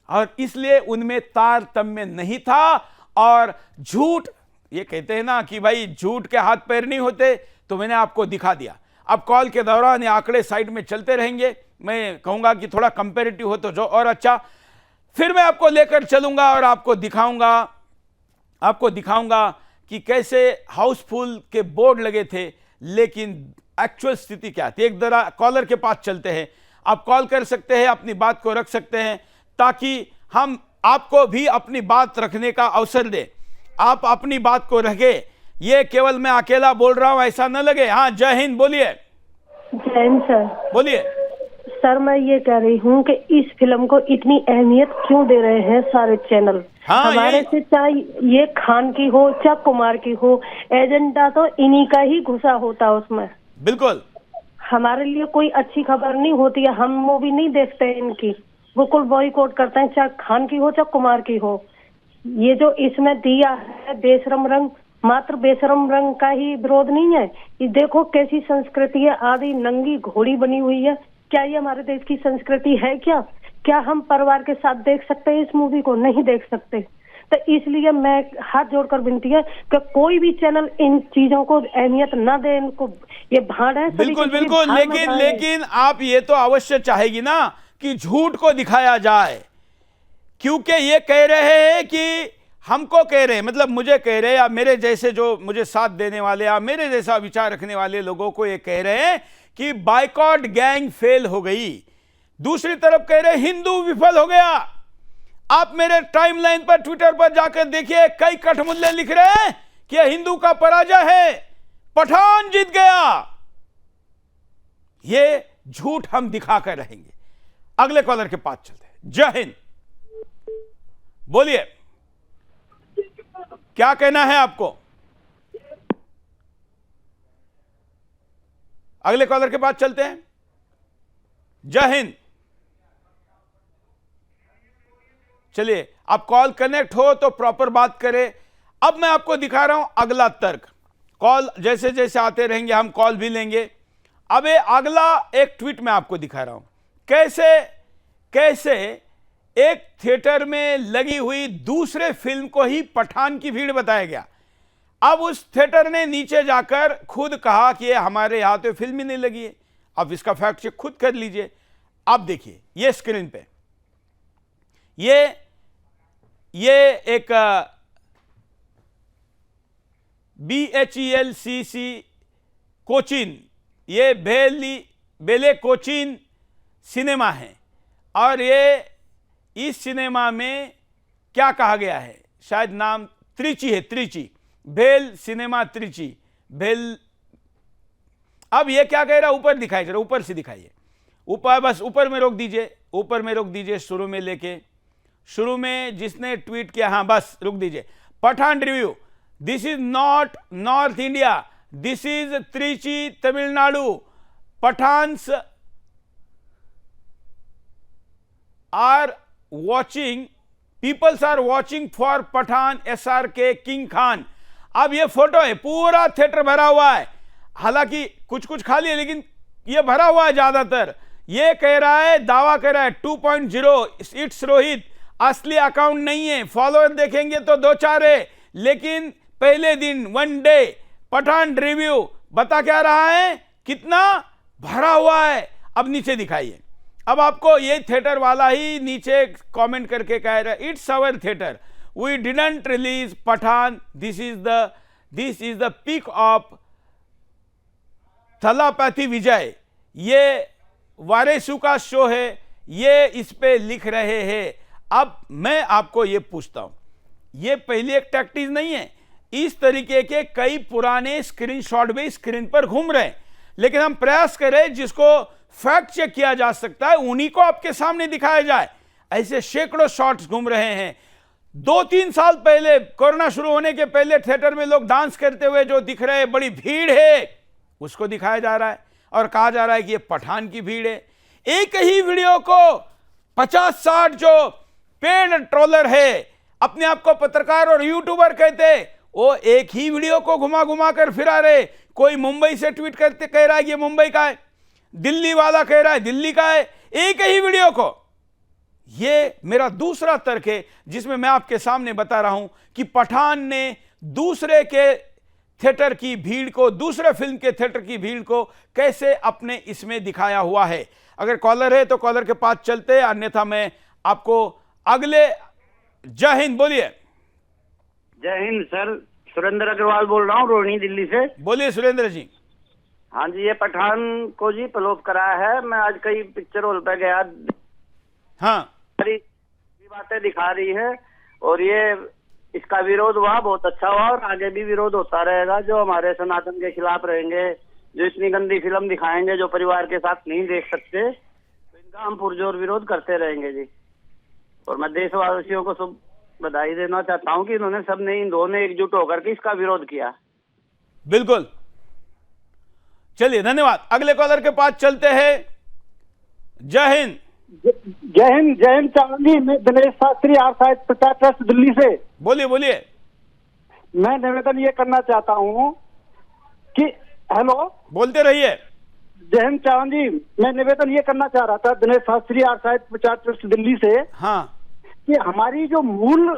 और इसलिए उनमें तारतम्य नहीं था। और झूठ, ये कहते हैं ना कि भाई झूठ के हाथ पैर नहीं होते, तो मैंने आपको दिखा दिया। अब कॉल के दौरान ये आंकड़े साइड में चलते रहेंगे, मैं कहूंगा कि थोड़ा कंपैरेटिव हो तो जो और अच्छा, फिर मैं आपको लेकर चलूंगा और आपको दिखाऊंगा कि कैसे हाउसफुल के बोर्ड लगे थे, लेकिन एक्चुअल स्थिति क्या थी। एक जरा कॉलर के पास चलते हैं, आप कॉल कर सकते हैं, अपनी बात को रख सकते हैं, ताकि हम आपको भी अपनी बात रखने का अवसर दें। आप अपनी बात को रखे, ये केवल मैं अकेला बोल रहा हूं ऐसा न लगे। हाँ, जय हिंद, बोलिए। जय हिंद सर। बोलिए सर, मैं ये कह रही हूँ कि इस फिल्म को इतनी अहमियत क्यों दे रहे हैं सारे चैनल। हाँ, हमारे से चाहे ये खान की हो चाहे कुमार की हो, एजेंडा तो इन्हीं का ही घुसा होता उसमें। बिल्कुल, हमारे लिए कोई अच्छी खबर नहीं होती है, हम मूवी नहीं देखते इनकी, बिल्कुल बॉयकॉट करते हैं, चाहे खान की हो चाहे कुमार की हो। ये जो इसमें दिया है बेशरम रंग, मात्र बेशरम रंग का ही विरोध नहीं है। ये देखो कैसी संस्कृति है, आधी नंगी घोड़ी बनी हुई है। क्या ये हमारे देश की संस्कृति है? क्या हम परिवार के साथ देख सकते हैं इस मूवी को? नहीं देख सकते। तो इसलिए मैं हाथ जोड़कर विनती है कि कोई भी चैनल इन चीजों को अहमियत न दे, इनको ये भाड़ है। बिल्कुल बिल्कुल, लेकिन आप ये तो अवश्य चाहेगी ना कि झूठ को दिखाया जाए, क्योंकि ये कह रहे हैं कि हमको कह रहे हैं, मतलब मुझे कह रहे हैं, या मेरे जैसे जो मुझे साथ देने वाले या मेरे जैसा विचार रखने वाले लोगों को ये कह रहे हैं कि बाइकॉट गैंग फेल हो गई। दूसरी तरफ कह रहे हैं हिंदू विफल हो गया। आप मेरे टाइमलाइन पर, ट्विटर पर जाकर देखिए, कई कठमुल्ले लिख रहे हैं कि हिंदू का पराजय है, पठान जीत गया। ये झूठ हम दिखाकर रहेंगे। अगले कॉलर के पास चलते हैं। जय हिंद, बोलिए, क्या कहना है आपको? अगले कॉलर के पास चलते हैं। जय हिंद, चलिए, आप कॉल कनेक्ट हो तो प्रॉपर बात करें। अब मैं आपको दिखा रहा हूं अगला तर्क। कॉल जैसे जैसे आते रहेंगे हम कॉल भी लेंगे। अब ये अगला एक ट्वीट मैं आपको दिखा रहा हूं, कैसे एक थिएटर में लगी हुई दूसरे फिल्म को ही पठान की भीड़ बताया गया। अब उस थिएटर ने नीचे जाकर खुद कहा कि ये हमारे यहां तो फिल्म ही नहीं लगी है। अब इसका फैक्ट चेक खुद कर लीजिए। आप देखिए ये स्क्रीन पे, ये एक BHELCC कोचीन, ये बेले कोचीन सिनेमा है। और ये इस सिनेमा में क्या कहा गया है, शायद नाम त्रिची है, त्रिची भेल सिनेमा, त्रिची भेल। अब ये क्या कह रहा है, ऊपर दिखाई, जरा ऊपर से दिखाइए, ऊपर, बस ऊपर में रोक दीजिए, ऊपर में रोक दीजिए, शुरू में लेके, शुरू में जिसने ट्वीट किया, हाँ बस रुक दीजिए। Pathaan review, this is not north India, this is Trichy Tamil Nadu. Pathaans are watching, people's are watching for Pathaan, SRK king Khan. अब ये फोटो है, पूरा थिएटर भरा हुआ है, हालांकि कुछ कुछ खाली है, लेकिन ये भरा हुआ है ज्यादातर। ये कह रहा है, दावा कर रहा है 2.0 इट्स रोहित, असली अकाउंट नहीं है, फॉलोअर देखेंगे तो 2-4 है, लेकिन पहले दिन 1 डे पठान रिव्यू बता क्या रहा है, कितना भरा हुआ है। अब नीचे दिखाइए, अब आपको ये थिएटर वाला ही नीचे कमेंट करके कह रहा है, it's our theatre, we didn't release Pathaan, this is the peak of Thalapathy Vijay. ये वारेसू का शो है, ये इस पे लिख रहे हैं। अब मैं आपको ये पूछता हूं, ये पहली एक टैक्टिस नहीं है, इस तरीके के कई पुराने स्क्रीनशॉट भी स्क्रीन पर घूम रहे हैं, लेकिन हम प्रयास करें जिसको फैक्ट चेक किया जा सकता है उन्हीं को आपके सामने दिखाया जाए। ऐसे सैकड़ों शॉट्स घूम रहे हैं। 2-3 साल पहले, कोरोना शुरू होने के पहले, थिएटर में लोग डांस करते हुए जो दिख रहे हैं, बड़ी भीड़ है, उसको दिखाया जा रहा है और कहा जा रहा है कि ये पठान की भीड़ है। एक ही वीडियो को 50-60 जो पेड ट्रोलर है, अपने आप को पत्रकार और यूट्यूबर कहते, वो एक ही वीडियो को घुमा घुमा कर फिरा रहे। कोई मुंबई से ट्वीट करते कह रहा है ये मुंबई का है, दिल्ली वाला कह रहा है दिल्ली का है, एक ही वीडियो को। ये मेरा दूसरा तर्क है जिसमें मैं आपके सामने बता रहा हूं कि पठान ने दूसरे के थिएटर की भीड़ को, दूसरे फिल्म के थिएटर की भीड़ को कैसे अपने इसमें दिखाया हुआ है। अगर कॉलर है तो कॉलर के पास चलते हैं, अन्यथा मैं आपको अगले। जय हिंद, बोलिए। जय हिंद सर, सुरेंद्र अग्रवाल बोल रहा हूँ, रोहिणी, दिल्ली से। बोलिए सुरेंद्र जी। हाँ जी, ये पठान को जी पलोप कराया है। मैं आज कई पिक्चर हॉल पे गया। हाँ, बातें दिखा रही है और ये इसका विरोध हुआ, बहुत अच्छा हुआ और आगे भी विरोध होता रहेगा। जो हमारे सनातन के खिलाफ रहेंगे, जो इतनी गंदी फिल्म दिखाएंगे जो परिवार के साथ नहीं देख सकते, तो इनका हम पुरजोर विरोध करते रहेंगे जी। और मैं देशवासियों को सब बधाई देना चाहता हूँ कि इन्होंने सबने, इन दोनों ने एकजुट होकर के इसका विरोध किया। बिल्कुल, चलिए धन्यवाद। अगले कॉलर के पास चलते हैं। जय हिंद। जय हिंद। जय हिंद चावली, मैं दिनेश शास्त्री, आर साहित्य प्रचार ट्रस्ट, दिल्ली से। बोलिए बोलिए। मैं निवेदन ये करना चाहता हूँ कि हेलो, बोलते रहिए। जय हिंद चावली, मैं निवेदन ये करना चाह रहा था, दिनेश शास्त्री, आर साहित्य प्रचार ट्रस्ट, दिल्ली से। हाँ, कि हमारी जो मूल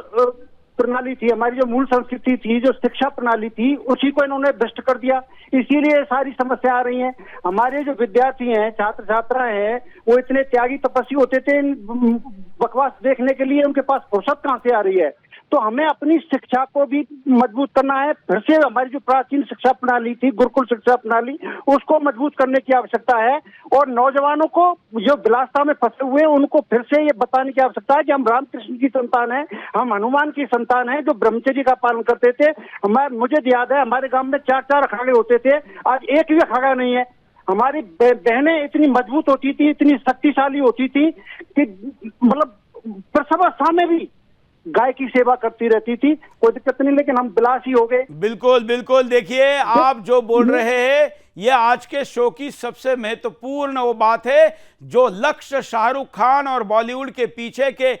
प्रणाली थी, हमारी जो मूल संस्कृति थी, जो शिक्षा प्रणाली थी, उसी को इन्होंने भ्रष्ट कर दिया। इसीलिए सारी समस्या आ रही हैं। हमारे जो विद्यार्थी हैं, छात्र छात्राएं हैं, वो इतने त्यागी तपस्वी होते थे, बकवास देखने के लिए उनके पास फुर्सत कहाँ से आ रही है। तो हमें अपनी शिक्षा को भी मजबूत करना है। फिर से हमारी जो प्राचीन शिक्षा प्रणाली थी, गुरुकुल शिक्षा प्रणाली, उसको मजबूत करने की आवश्यकता है। और नौजवानों को जो विलासता में फंसे हुए, उनको फिर से ये बताने की आवश्यकता है कि हम रामकृष्ण की संतान हैं, हम हनुमान की संतान हैं, जो ब्रह्मचर्य का पालन करते थे। मुझे याद है, हमारे गांव में 4-4 अखाड़े होते थे, आज एक भी अखाड़ा नहीं है। हमारी बहनें इतनी मजबूत होती थी, इतनी शक्तिशाली होती थी कि मतलब प्रसवावस्था में भी गाय की सेवा करती रहती थी। कोई दिक्कत नहीं, लेकिन हम विलासी हो गए। बिल्कुल बिल्कुल। देखिए, आप जो बोल रहे हैं ये आज के शो की सबसे महत्वपूर्ण वो बात है जो लक्ष्य शाहरुख खान और बॉलीवुड के पीछे के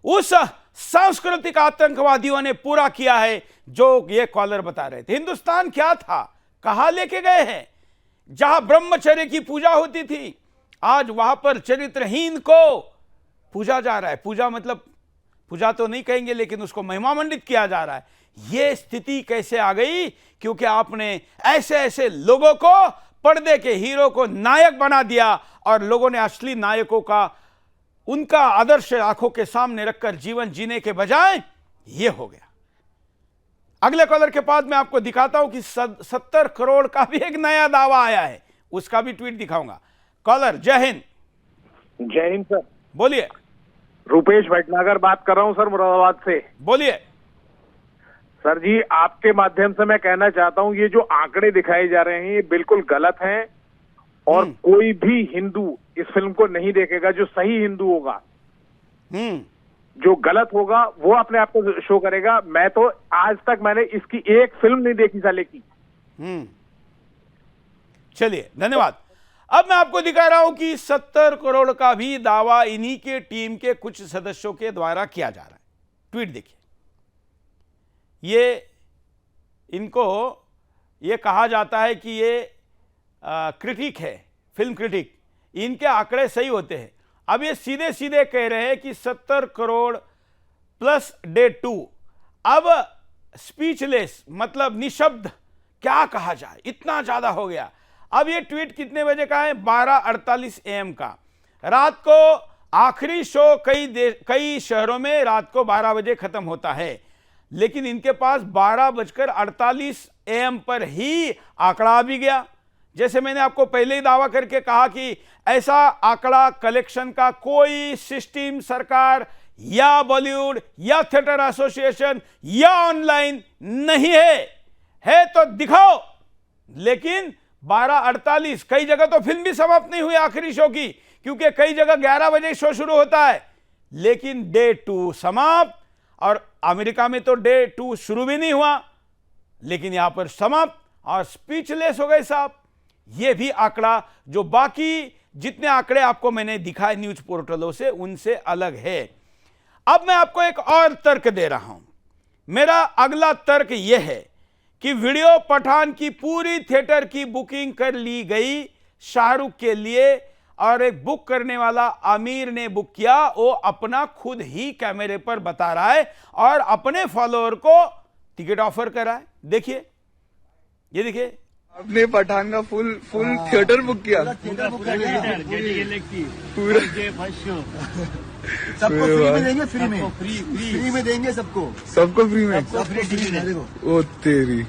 उस सांस्कृतिक आतंकवादियों ने पूरा किया है, जो ये कॉलर बता रहे थे। हिंदुस्तान क्या था, कहां लेके गए हैं। जहां ब्रह्मचर्य की पूजा होती थी, आज वहां पर चरित्रहीन को पूजा जा रहा है। पूजा मतलब पूजा तो नहीं कहेंगे, लेकिन उसको महिमा मंडित किया जा रहा है। यह स्थिति कैसे आ गई? क्योंकि आपने ऐसे ऐसे लोगों को, पर्दे के हीरो को नायक बना दिया और लोगों ने असली नायकों का, उनका आदर्श आंखों के सामने रखकर जीवन जीने के बजाय ये हो गया। अगले कॉलर के बाद मैं आपको दिखाता हूं कि 70 करोड़ का भी एक नया दावा आया है, उसका भी ट्वीट दिखाऊंगा। कॉलर, जय हिंद। जय हिंद सर। बोलिए। रुपेश भटनागर बात कर रहा हूं सर, मुरादाबाद से। बोलिए। सर जी, आपके माध्यम से मैं कहना चाहता हूं, ये जो आंकड़े दिखाए जा रहे हैं ये बिल्कुल गलत हैं और कोई भी हिंदू इस फिल्म को नहीं देखेगा। जो सही हिंदू होगा, जो गलत होगा वो अपने आप को शो करेगा। मैं तो आज तक मैंने इसकी एक फिल्म नहीं देखी साले की। चलिए धन्यवाद। अब मैं आपको दिखा रहा हूं कि 70 करोड़ का भी दावा इन्हीं के टीम के कुछ सदस्यों के द्वारा किया जा रहा है। ट्वीट देखिए। ये इनको ये कहा जाता है कि ये क्रिटिक है, फिल्म क्रिटिक। इनके आंकड़े सही होते हैं। अब ये सीधे सीधे कह रहे हैं कि 70 करोड़ प्लस डे 2। अब स्पीचलेस मतलब निशब्द, क्या कहा जाए, इतना ज्यादा हो गया। अब ये ट्वीट कितने बजे का है? 12:48 AM का। रात को आखिरी शो कई शहरों में रात को 12 बजे खत्म होता है, लेकिन इनके पास 12:48 AM पर ही आंकड़ा भी गया। जैसे मैंने आपको पहले ही दावा करके कहा कि ऐसा आंकड़ा कलेक्शन का कोई सिस्टम सरकार या बॉलीवुड या थिएटर एसोसिएशन या ऑनलाइन नहीं है तो दिखाओ। लेकिन 12:48, कई जगह तो फिल्म भी समाप्त नहीं हुई आखिरी शो की, क्योंकि कई जगह 11 बजे शो शुरू होता है, लेकिन डे 2 समाप्त। और अमेरिका में तो डे 2 शुरू भी नहीं हुआ, लेकिन यहां पर समाप्त और स्पीचलेस हो गए साहब। यह भी आंकड़ा जो बाकी जितने आंकड़े आपको मैंने दिखाए न्यूज पोर्टलों से, उनसे अलग है। अब मैं आपको एक और तर्क दे रहा हूं। मेरा अगला तर्क यह है कि वीडियो पठान की पूरी थिएटर की बुकिंग कर ली गई शाहरुख के लिए और एक बुक करने वाला आमिर ने बुक किया, वो अपना खुद ही कैमरे पर बता रहा है और अपने फॉलोअर को टिकट ऑफर करा है। देखिए, ये देखिए, आपने पठान का फुल थिएटर बुक किया, पूरा सबको फ्री में देंगे, फ्री में देंगे सबको फ्री में। ओ तेरी,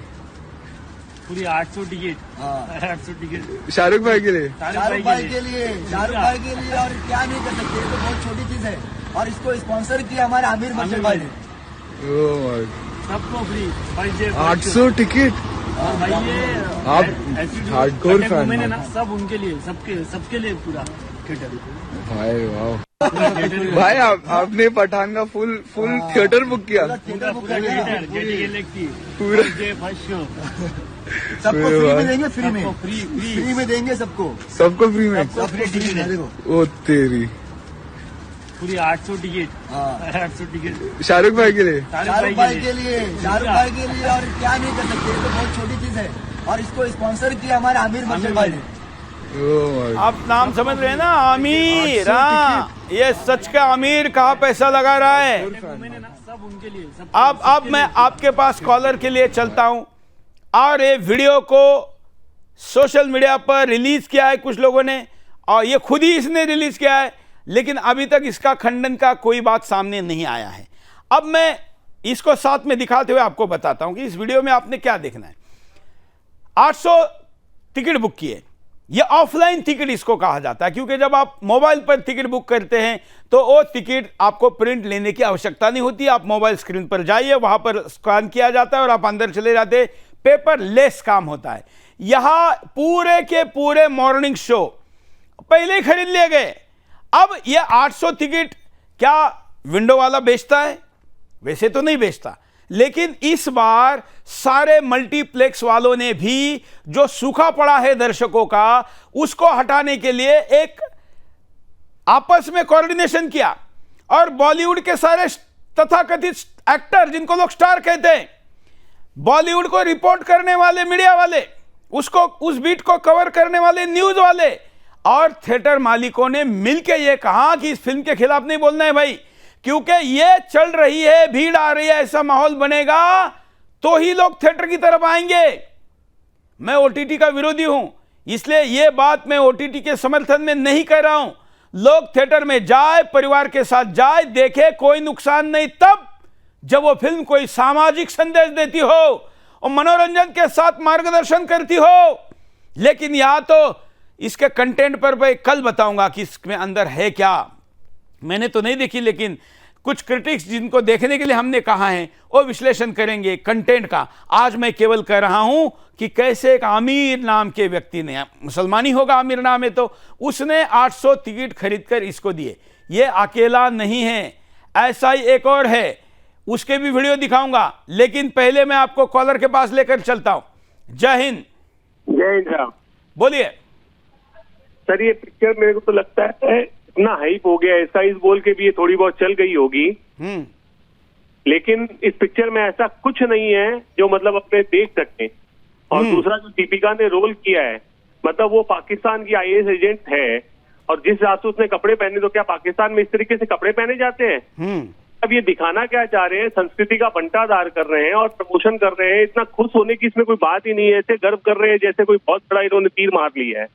पूरी 800 टिकट, 800 टिकट शाहरुख भाई के लिए, शाहरुख भाई के लिए और क्या नहीं कर सकते, तो बहुत छोटी चीज है। और इसको स्पॉन्सर किया हमारे आमिर मर्चेंट भाई ने। सबको फ्री 800 टिकट। आप हार्डकोर फैन हैं ना, सब उनके लिए, सबके लिए पूरा भाई। वाह भाई, आपने पठान का फुल थिएटर बुक किया, पूरा सबको फ्री में देंगे, फ्री में देंगे सबको फ्री में। ओ तेरी, पूरी 800 टिकट, 800 टिकट शाहरुख भाई के लिए, शाहरुख भाई के लिए और क्या नहीं कर सकते, तो बहुत छोटी चीज है। और इसको स्पॉन्सर किया हमारे आमिर मर्चेंट भाई ने। आप नाम समझ रहे हैं ना, आमिर। हाँ, ये सच का आमिर कहाँ पैसा लगा रहा है। सब उनके लिए, अब मैं आपके पास कॉलर के लिए चलता हूं। और ये वीडियो को सोशल मीडिया पर रिलीज किया है कुछ लोगों ने, और ये खुद ही इसने रिलीज किया है, लेकिन अभी तक इसका खंडन का कोई बात सामने नहीं आया है। अब मैं इसको साथ में दिखाते हुए आपको बताता हूं कि इस वीडियो में आपने क्या देखना है। 800 टिकट बुक किए, ये ऑफलाइन टिकट इसको कहा जाता है, क्योंकि जब आप मोबाइल पर टिकट बुक करते हैं तो वो टिकट आपको प्रिंट लेने की आवश्यकता नहीं होती। आप मोबाइल स्क्रीन पर जाइए, वहां पर स्कैन किया जाता है और आप अंदर चले जाते हैं, पेपरलेस काम होता है। यहां पूरे के पूरे मॉर्निंग शो पहले ही खरीद लिए गए। अब ये 800 टिकट क्या विंडो वाला बेचता है? वैसे तो नहीं बेचता, लेकिन इस बार सारे मल्टीप्लेक्स वालों ने भी जो सूखा पड़ा है दर्शकों का, उसको हटाने के लिए एक आपस में कोऑर्डिनेशन किया और बॉलीवुड के सारे तथाकथित एक्टर, जिनको लोग स्टार कहते हैं, बॉलीवुड को रिपोर्ट करने वाले मीडिया वाले, उसको उस बीट को कवर करने वाले न्यूज वाले और थिएटर मालिकों ने मिलकर यह कहा कि इस फिल्म के खिलाफ नहीं बोलना है भाई, क्योंकि ये चल रही है, भीड़ आ रही है, ऐसा माहौल बनेगा तो ही लोग थिएटर की तरफ आएंगे। मैं ओटीटी का विरोधी हूं, इसलिए यह बात मैं ओटीटी के समर्थन में नहीं कर रहा हूं। लोग थिएटर में जाए, परिवार के साथ जाए, देखे, कोई नुकसान नहीं तब जब वो फिल्म कोई सामाजिक संदेश देती हो और मनोरंजन के साथ मार्गदर्शन करती हो। लेकिन यहां तो इसके कंटेंट पर मैं कल बताऊंगा कि इसमें अंदर है क्या। मैंने तो नहीं देखी, लेकिन कुछ क्रिटिक्स जिनको देखने के लिए हमने कहा है वो विश्लेषण करेंगे कंटेंट का। आज मैं केवल कह रहा हूं कि कैसे एक आमिर नाम के व्यक्ति ने, मुसलमानी होगा आमिर नाम है, तो उसने 800 टिकट खरीदकर इसको दिए। ये अकेला नहीं है, ऐसा ही एक और है, उसके भी वीडियो दिखाऊंगा। लेकिन पहले मैं आपको कॉलर के पास लेकर चलता हूं। जय हिंद। जय हिंद साहब। बोलिए सर, ये पिक्चर मेरे को तो लगता है इतना हाइप हो गया इसका, इस बोल के भी ये थोड़ी बहुत चल गई होगी, लेकिन इस पिक्चर में ऐसा कुछ नहीं है जो मतलब अपने देख सकते। और दूसरा जो दीपिका ने रोल किया है, मतलब वो पाकिस्तान की आईएएस एजेंट है, और जिस हिसाब से उसने कपड़े पहने, तो क्या पाकिस्तान में इस तरीके से कपड़े पहने जाते हैं? अब ये दिखाना क्या चाह रहे हैं, संस्कृति का बंटाधार कर रहे हैं और प्रमोशन कर रहे हैं। इतना खुश होने की इसमें कोई बात ही नहीं है, ऐसे गर्व कर रहे हैं जैसे कोई बहुत बड़ा इन्होंने तीर मार लिया है।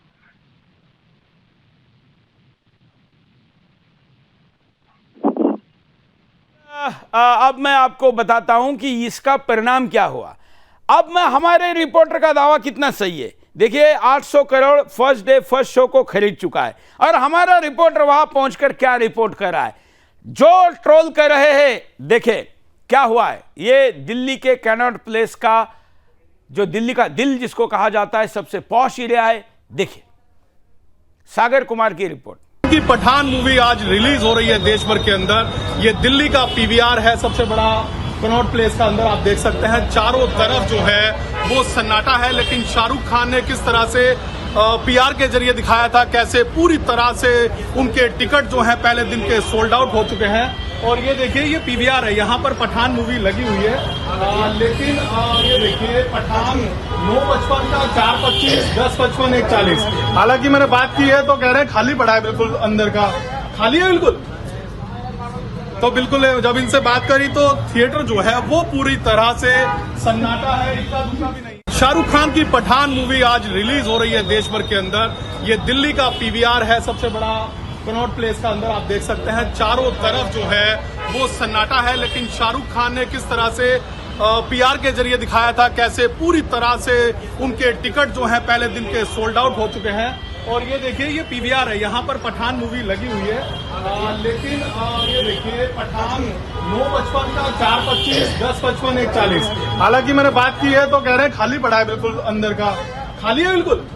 अब मैं आपको बताता हूं कि इसका परिणाम क्या हुआ। अब मैं हमारे रिपोर्टर का दावा कितना सही है। देखिए, 800 crore first day first show को खरीद चुका है, और हमारा रिपोर्टर वहां पहुंचकर क्या रिपोर्ट कर रहा है। जो ट्रोल कर रहे हैं, देखे क्या हुआ है। ये दिल्ली के कैनॉट प्लेस का, जो दिल्ली का दिल जिसको कहा जाता है, सबसे पॉश एरिया है। देखिए सागर कुमार की रिपोर्ट। की पठान मूवी आज रिलीज हो रही है देश भर के अंदर। ये दिल्ली का पीवीआर है, सबसे बड़ा कनॉट प्लेस का अंदर आप देख सकते हैं। चारों तरफ जो है वो सन्नाटा है, लेकिन शाहरुख खान ने किस तरह से पीआर के जरिए दिखाया था कैसे पूरी तरह से उनके टिकट जो हैं पहले दिन के सोल्ड आउट हो चुके हैं। और ये देखिए ये पीवीआर है, यहाँ पर पठान मूवी लगी हुई है, लेकिन ये देखिए पठान 9:55 का 4:25, 10:55, 1:40। हालांकि मैंने बात की है तो कह रहे हैं खाली पड़ा है, बिल्कुल अंदर का खाली है बिल्कुल। तो बिल्कुल जब इनसे बात करी तो थिएटर जो है वो पूरी तरह से सन्नाटा है, इतना दूसरा भी नहीं। शाहरुख खान की पठान मूवी आज रिलीज हो रही है देश भर के अंदर। ये दिल्ली का पीवीआर है, सबसे बड़ा कनॉट प्लेस का अंदर आप देख सकते हैं चारों तरफ जो है वो सन्नाटा है। लेकिन शाहरुख खान ने किस तरह से पीआर के जरिए दिखाया था कैसे पूरी तरह से उनके टिकट जो हैं पहले दिन के सोल्ड आउट हो चुके हैं। और ये देखिए ये पीवीआर है, यहाँ पर पठान मूवी लगी हुई है, लेकिन ये देखिए पठान 9:55 का 4:25, 10:55, 1:40। हालांकि मैंने बात की है तो कह रहे हैं खाली पड़ा है, बिल्कुल अंदर का खाली है बिल्कुल।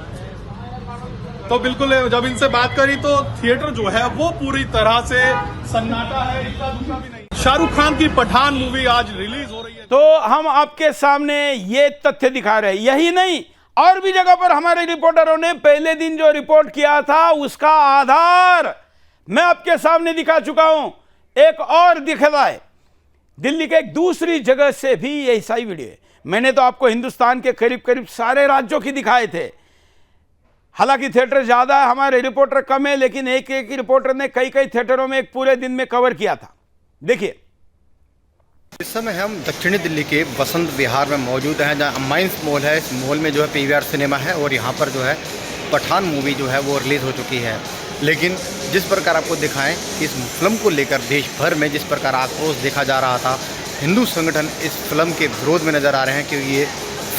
तो बिल्कुल जब इनसे बात करी तो थिएटर जो है वो पूरी तरह से सन्नाटा है, इतना दूसरा भी नहीं। शाहरुख खान की पठान मूवी आज रिलीज हो रही है। तो हम आपके सामने ये तथ्य दिखा रहे हैं, यही नहीं और भी जगह पर हमारे रिपोर्टरों ने पहले दिन जो रिपोर्ट किया था उसका आधार मैं आपके सामने दिखा चुका हूं। एक और दिख रहा है दिल्ली के एक दूसरी जगह से भी ऐसा ही वीडियो है। मैंने तो आपको हिंदुस्तान के करीब करीब सारे राज्यों की दिखाए थे। हालांकि थिएटर ज्यादा है, हमारे रिपोर्टर कम है, लेकिन एक एक रिपोर्टर ने कई कई थिएटरों में एक पूरे दिन में कवर किया था। देखिए इस समय हम दक्षिणी दिल्ली के बसंत विहार में मौजूद हैं, जहां माइंस मॉल है। इस मॉल में जो है पीवीआर सिनेमा है और यहाँ पर जो है पठान मूवी जो है वो रिलीज़ हो चुकी है। लेकिन जिस प्रकार आपको दिखाएं इस फिल्म को लेकर देश भर में जिस प्रकार आक्रोश देखा जा रहा था, हिंदू संगठन इस फिल्म के विरोध में नज़र आ रहे हैं क्योंकि ये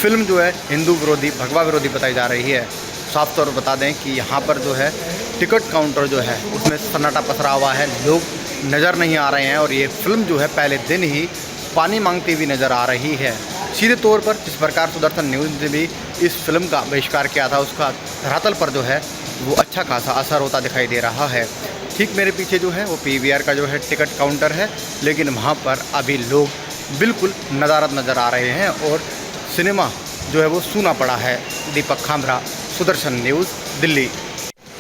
फिल्म जो है हिंदू विरोधी, भगवा विरोधी बताई जा रही है। साफ तौर पर बता दें कि यहाँ पर जो है टिकट काउंटर जो है उसमें सन्नाटा पसरा हुआ है, लोग नज़र नहीं आ रहे हैं और ये फिल्म जो है पहले दिन ही पानी मांगती हुई नज़र आ रही है। सीधे तौर पर जिस प्रकार सुदर्शन न्यूज़ ने भी इस फिल्म का बहिष्कार किया था उसका धरातल पर जो है वो अच्छा खासा असर होता दिखाई दे रहा है। ठीक मेरे पीछे जो है वो पीवीआर का जो है टिकट काउंटर है, लेकिन वहाँ पर अभी लोग बिल्कुल नदारद नज़र आ रहे हैं और सिनेमा जो है वो सूना पड़ा है। दीपक खामरा, सुदर्शन न्यूज़, दिल्ली।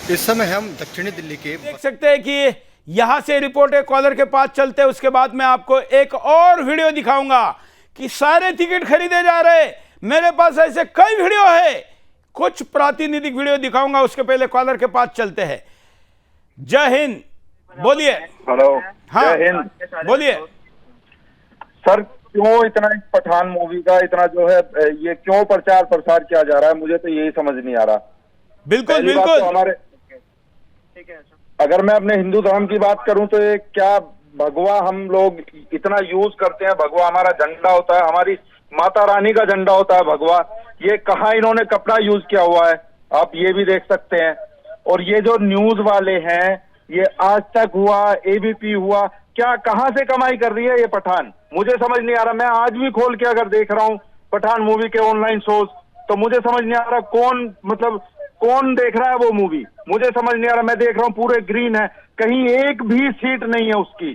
इस समय हम दक्षिणी दिल्ली के देख सकते हैं कि यहां से रिपोर्टर कॉलर के पास चलते हैं। उसके बाद मैं आपको एक और वीडियो दिखाऊंगा कि सारे टिकट खरीदे जा रहे। मेरे पास ऐसे कई वीडियो है, कुछ प्रातिनिधिक वीडियो दिखाऊंगा। उसके पहले कॉलर के पास चलते हैं। जय हिंद, बोलिए। हेलो, हाँ, जय हिंद, बोलिए सर। क्यों इतना पठान मूवी का इतना जो है ये क्यों प्रचार प्रसार किया जा रहा है, मुझे तो यही समझ नहीं आ रहा। बिल्कुल बिल्कुल तो हमारे अगर मैं अपने हिंदू धर्म की बात करूं तो ये क्या भगवा हम लोग इतना यूज करते हैं। भगवा हमारा झंडा होता है, हमारी माता रानी का झंडा होता है भगवा। ये कहाँ इन्होंने कपड़ा यूज किया हुआ है, आप ये भी देख सकते हैं। और ये जो न्यूज वाले हैं, ये आज तक हुआ, एबीपी हुआ, क्या कहाँ से कमाई कर रही है ये पठान, मुझे समझ नहीं आ रहा। मैं आज भी खोल के अगर देख रहा हूँ पठान मूवी के ऑनलाइन शोज तो मुझे समझ नहीं आ रहा कौन देख रहा है वो मूवी, मुझे समझ नहीं आ रहा। मैं देख रहा हूँ पूरे ग्रीन है, कहीं एक भी सीट नहीं है उसकी।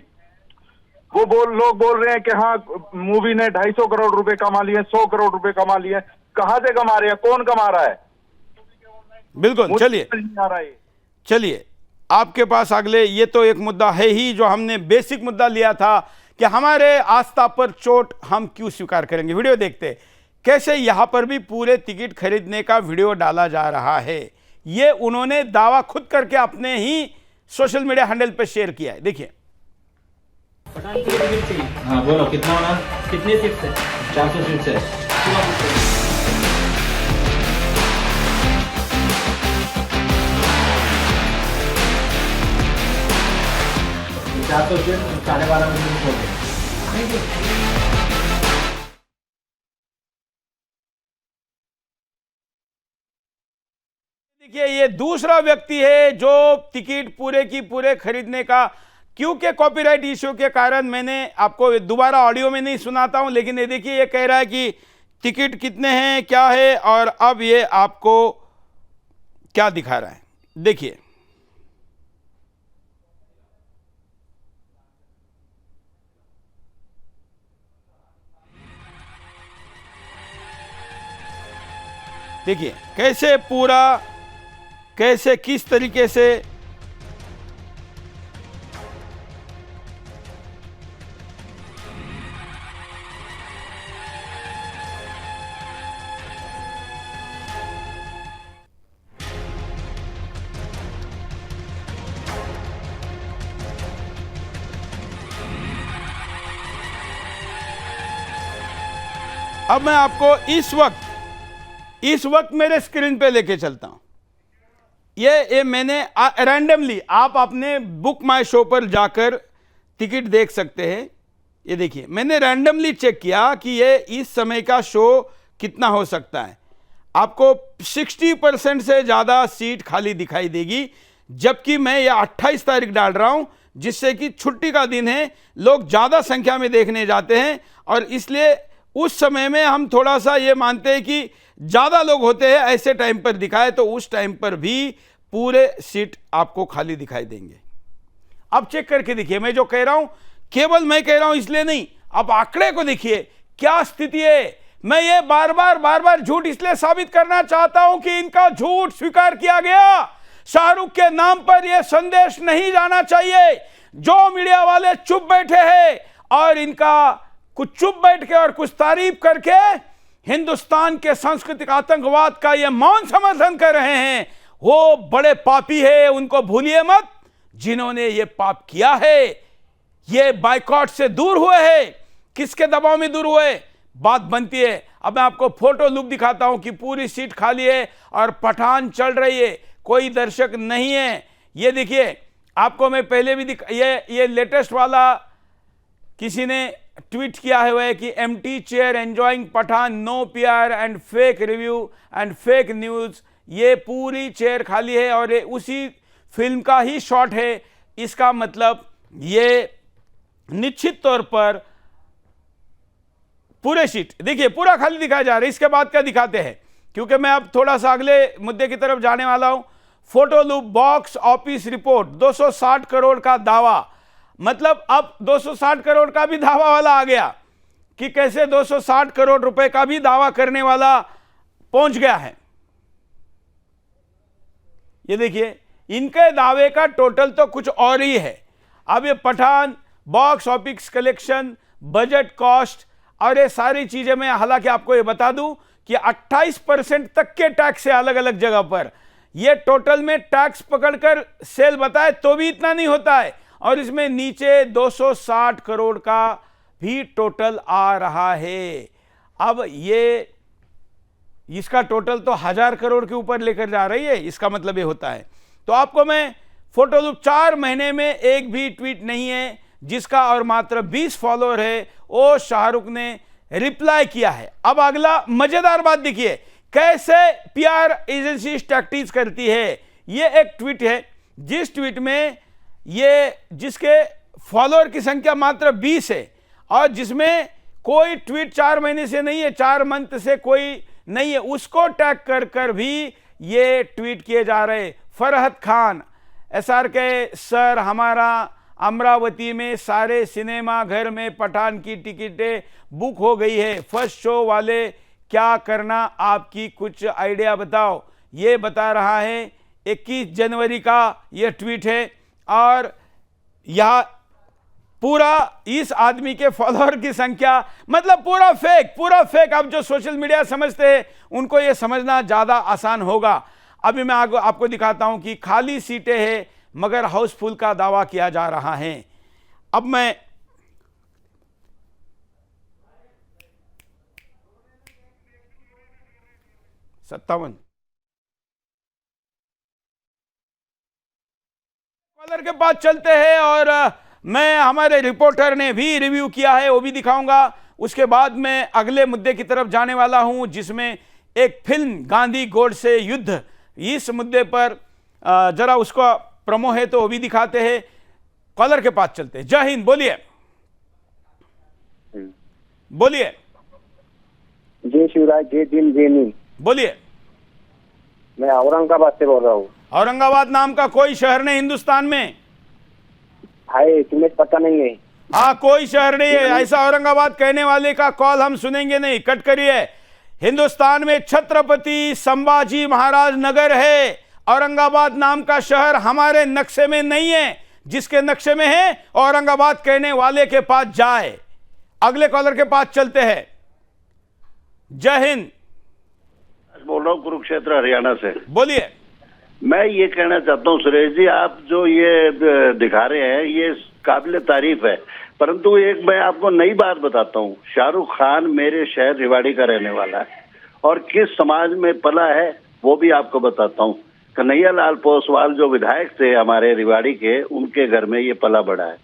वो लोग बोल रहे हैं कि हाँ मूवी ने 250 करोड़ रुपए कमा लिए, 100 करोड़ रुपए कमा लिए। कहाँ से कमा रहे हैं, कौन कमा रहा है? बिल्कुल, चलिए आपके पास अगले, ये तो एक मुद्दा है ही जो हमने बेसिक मुद्दा लिया था कि हमारे आस्था पर चोट हम क्यों स्वीकार करेंगे। वीडियो देखते कैसे यहां पर भी पूरे टिकट खरीदने का वीडियो डाला जा रहा है। ये उन्होंने दावा खुद करके अपने ही सोशल मीडिया हैंडल पर शेयर किया है। देखिए। हाँ बोलो, कितना होना, कितने सीट से? 400 सीट से। 400 सीट 12:30 बजे हो गए। देखिए ये दूसरा व्यक्ति है जो टिकट पूरे की पूरे खरीदने का, क्योंकि कॉपीराइट इश्यू के कारण मैंने आपको दोबारा ऑडियो में नहीं सुनाता हूं, लेकिन ये देखिए ये कह रहा है कि टिकट कितने हैं, क्या है, और अब ये आपको क्या दिखा रहा है। देखिए। देखिए कैसे पूरा कैसे किस तरीके से अब मैं आपको इस वक्त मेरे स्क्रीन पे लेके चलता हूं। ये मैंने रैंडमली, आप अपने बुक माई शो पर जाकर टिकट देख सकते हैं। ये देखिए, मैंने रैंडमली चेक किया कि ये इस समय का शो कितना हो सकता है। आपको 60% से ज़्यादा सीट खाली दिखाई देगी, जबकि मैं ये 28 तारीख डाल रहा हूं, जिससे कि छुट्टी का दिन है, लोग ज़्यादा संख्या में देखने जाते हैं, और इसलिए उस समय में हम थोड़ा सा ये मानते हैं कि ज़्यादा लोग होते हैं, ऐसे टाइम पर दिखाए तो उस टाइम पर भी पूरे सीट आपको खाली दिखाई देंगे। अब चेक करके देखिए, मैं जो कह रहा हूं केवल मैं कह रहा हूं इसलिए नहीं, आप आंकड़े को देखिए क्या स्थिति है। मैं ये बार बार झूठ इसलिए साबित करना चाहता हूं कि इनका झूठ स्वीकार किया गया। शाहरुख के नाम पर यह संदेश नहीं जाना चाहिए। जो मीडिया वाले चुप बैठे हैं और इनका कुछ चुप बैठ के और कुछ तारीफ करके हिंदुस्तान के सांस्कृतिक आतंकवाद का ये मौन समर्थन कर रहे हैं, वो बड़े पापी है, उनको भूलिए मत। जिन्होंने ये पाप किया है, ये बाइकॉट से दूर हुए हैं। किसके दबाव में दूर हुए, बात बनती है। अब मैं आपको फोटो लुक दिखाता हूं कि पूरी सीट खाली है और पठान चल रही है, कोई दर्शक नहीं है। ये देखिए, आपको मैं पहले भी ये लेटेस्ट वाला किसी ने ट्वीट किया है, वह कि empty chair enjoying Pathaan, no PR and fake review and fake news. ये पूरी चेयर खाली है और ये उसी फिल्म का ही शॉट है। इसका मतलब ये निश्चित तौर पर पूरे सीट देखिए पूरा खाली दिखाया जा रहा है। इसके बाद क्या दिखाते हैं, क्योंकि मैं अब थोड़ा सा अगले मुद्दे की तरफ जाने वाला हूं। Photo loop box office report, 260 crore का दावा। मतलब अब 260 करोड़ का भी दावा वाला आ गया कि कैसे 260 करोड़ रुपए का भी दावा करने वाला पहुंच गया है। ये देखिए, इनके दावे का टोटल तो कुछ और ही है। अब ये Pathaan, box office collection, budget cost और ये सारी चीजें, मैं हालांकि आपको ये बता दूं कि 28% तक के टैक्स है अलग अलग जगह पर। ये टोटल में टैक्स पकड़कर सेल बताए तो भी इतना नहीं होता है, और इसमें नीचे 260 करोड़ का भी टोटल आ रहा है। अब ये इसका टोटल तो 1000 करोड़ के ऊपर लेकर जा रही है। इसका मतलब ये होता है। तो आपको मैं फोटो लूप 4 महीने में एक भी ट्वीट नहीं है जिसका और मात्र 20 फॉलोअर है, वो शाहरुख ने रिप्लाई किया है। अब अगला मजेदार बात देखिए, कैसे पीआर एजेंसी टैक्टिक्स करती है। ये एक ट्वीट है जिस ट्वीट में ये जिसके फॉलोअर की संख्या मात्र 20 है और जिसमें कोई ट्वीट 4 महीने से नहीं है, 4 मंथ से कोई नहीं है, उसको टैग कर कर भी ये ट्वीट किए जा रहे। फरहत खान, SRK सर, हमारा अमरावती में सारे सिनेमा घर में पठान की टिकटें बुक हो गई है। फर्स्ट शो वाले क्या करना, आपकी कुछ आइडिया बताओ। ये बता रहा है 21 जनवरी का ये ट्वीट है, और यह पूरा इस आदमी के फॉलोअर की संख्या, मतलब पूरा फेक। अब जो सोशल मीडिया समझते हैं उनको ये समझना ज़्यादा आसान होगा। अभी मैं आपको दिखाता हूं कि खाली सीटें हैं मगर हाउसफुल का दावा किया जा रहा है। अब मैं सत्तावन कॉलर के पास चलते हैं, और मैं हमारे रिपोर्टर ने भी रिव्यू किया है, वो भी दिखाऊंगा। उसके बाद मैं अगले मुद्दे की तरफ जाने वाला हूं, जिसमें एक फिल्म गांधी गोडसे युद्ध, इस मुद्दे पर जरा उसका प्रोमो है तो वो भी दिखाते हैं। कॉलर के पास चलते हैं। जय हिंद, बोलिए बोलिए। जय शिवराज, जय भीम, जय नीम। बोलिए। मैं औरंगाबाद से बोल रहा हूँ। औरंगाबाद नाम का कोई शहर नहीं हिंदुस्तान में है, तुम्हें पता नहीं है? हाँ, कोई शहर नहीं है ऐसा। औरंगाबाद कहने वाले का कॉल हम सुनेंगे नहीं, कट करिए। हिंदुस्तान में छत्रपति संभाजी महाराज नगर है, औरंगाबाद नाम का शहर हमारे नक्शे में नहीं है, जिसके नक्शे में है औरंगाबाद कहने वाले के पास जाए। अगले कॉलर के पास चलते हैं। जय हिंद। बोल रहा हूँ कुरुक्षेत्र हरियाणा से। बोलिए। मैं ये कहना चाहता हूँ सुरेश जी, आप जो ये दिखा रहे हैं ये काबिल तारीफ है, परंतु एक मैं आपको नई बात बताता हूँ। शाहरुख खान मेरे शहर रेवाड़ी का रहने वाला है और किस समाज में पला है वो भी आपको बताता हूँ। कन्हैया लाल पोसवाल जो विधायक थे हमारे रेवाड़ी के, उनके घर में ये पला बड़ा है।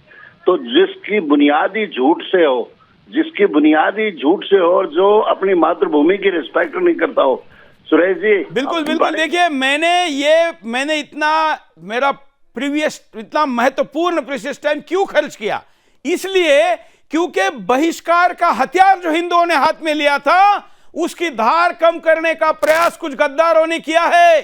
तो जिसकी बुनियादी झूठ से हो, जिसकी बुनियादी झूठ से हो और जो अपनी मातृभूमि की रिस्पेक्ट नहीं करता हो, सुरेश जी बिल्कुल बिल्कुल। देखिए मैंने इतना मेरा प्रीवियस इतना महत्वपूर्ण प्रीशियस टाइम क्यों खर्च किया, इसलिए क्योंकि बहिष्कार का हथियार जो हिंदुओं ने हाथ में लिया था उसकी धार कम करने का प्रयास कुछ गद्दारों ने किया है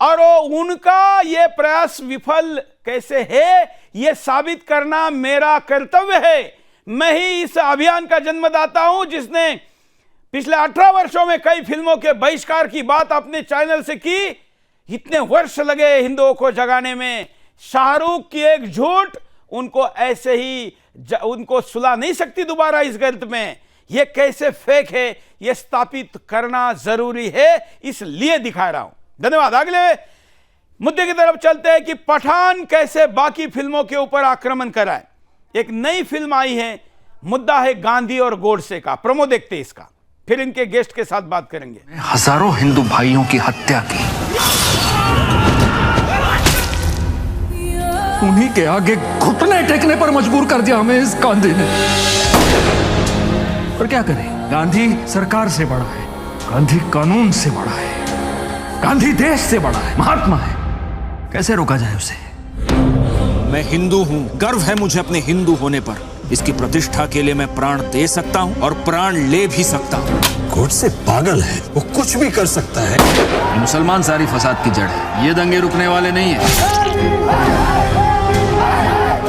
और उनका यह प्रयास विफल कैसे है यह साबित करना मेरा कर्तव्य है। मैं ही इस अभियान का जन्मदाता हूं जिसने पिछले 18 वर्षों में कई फिल्मों के बहिष्कार की बात अपने चैनल से की। इतने वर्ष लगे हिंदुओं को जगाने में। शाहरुख की एक झूठ उनको ऐसे ही उनको सुला नहीं सकती दोबारा इस गलत में। यह कैसे फेक है यह स्थापित करना जरूरी है, इसलिए दिखा रहा हूं। धन्यवाद। अगले मुद्दे की तरफ चलते हैं कि पठान कैसे बाकी फिल्मों के ऊपर आक्रमण कराए। एक नई फिल्म आई है, मुद्दा है गांधी और गोडसे का। प्रोमो देखते हैं इसका, फिर इनके गेस्ट के साथ बात करेंगे। हजारों हिंदू भाइयों की हत्या की, उन्हीं के आगे घुटने टेकने पर मजबूर कर दिया हमें इस गांधी ने। पर क्या करें, गांधी सरकार से बड़ा है, गांधी कानून से बड़ा है, गांधी देश से बड़ा है, महात्मा है। कैसे रोका जाए उसे? मैं हिंदू हूं, गर्व है मुझे अपने हिंदू होने पर। इसकी प्रतिष्ठा के लिए मैं प्राण दे सकता हूं और प्राण ले भी सकता हूं। गोडसे पागल है, वो कुछ भी कर सकता है। मुसलमान सारी फसाद की जड़ है, ये दंगे रुकने वाले नहीं है।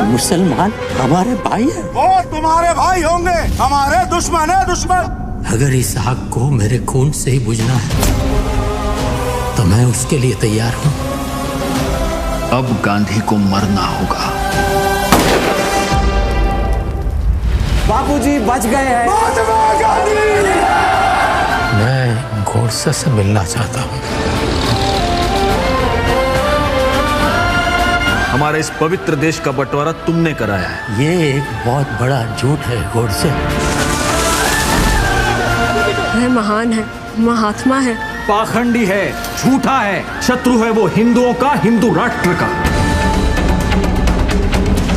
मुसलमान हमारे भाई है। वो तुम्हारे भाई होंगे, हमारे दुश्मन है दुश्मन। अगर इस आग को मेरे खून से ही बुझना है तो मैं उसके लिए तैयार हूं। अब गांधी को मरना होगा। बापूजी बच गए हैं। मैं गोडसे से मिलना चाहता हूं। हमारे इस पवित्र देश का बंटवारा तुमने कराया है। ये एक बहुत बड़ा झूठ है गोडसे। वह महान है, महात्मा है, पाखंडी है, झूठा है, शत्रु है वो हिंदुओं का, हिंदू राष्ट्र का।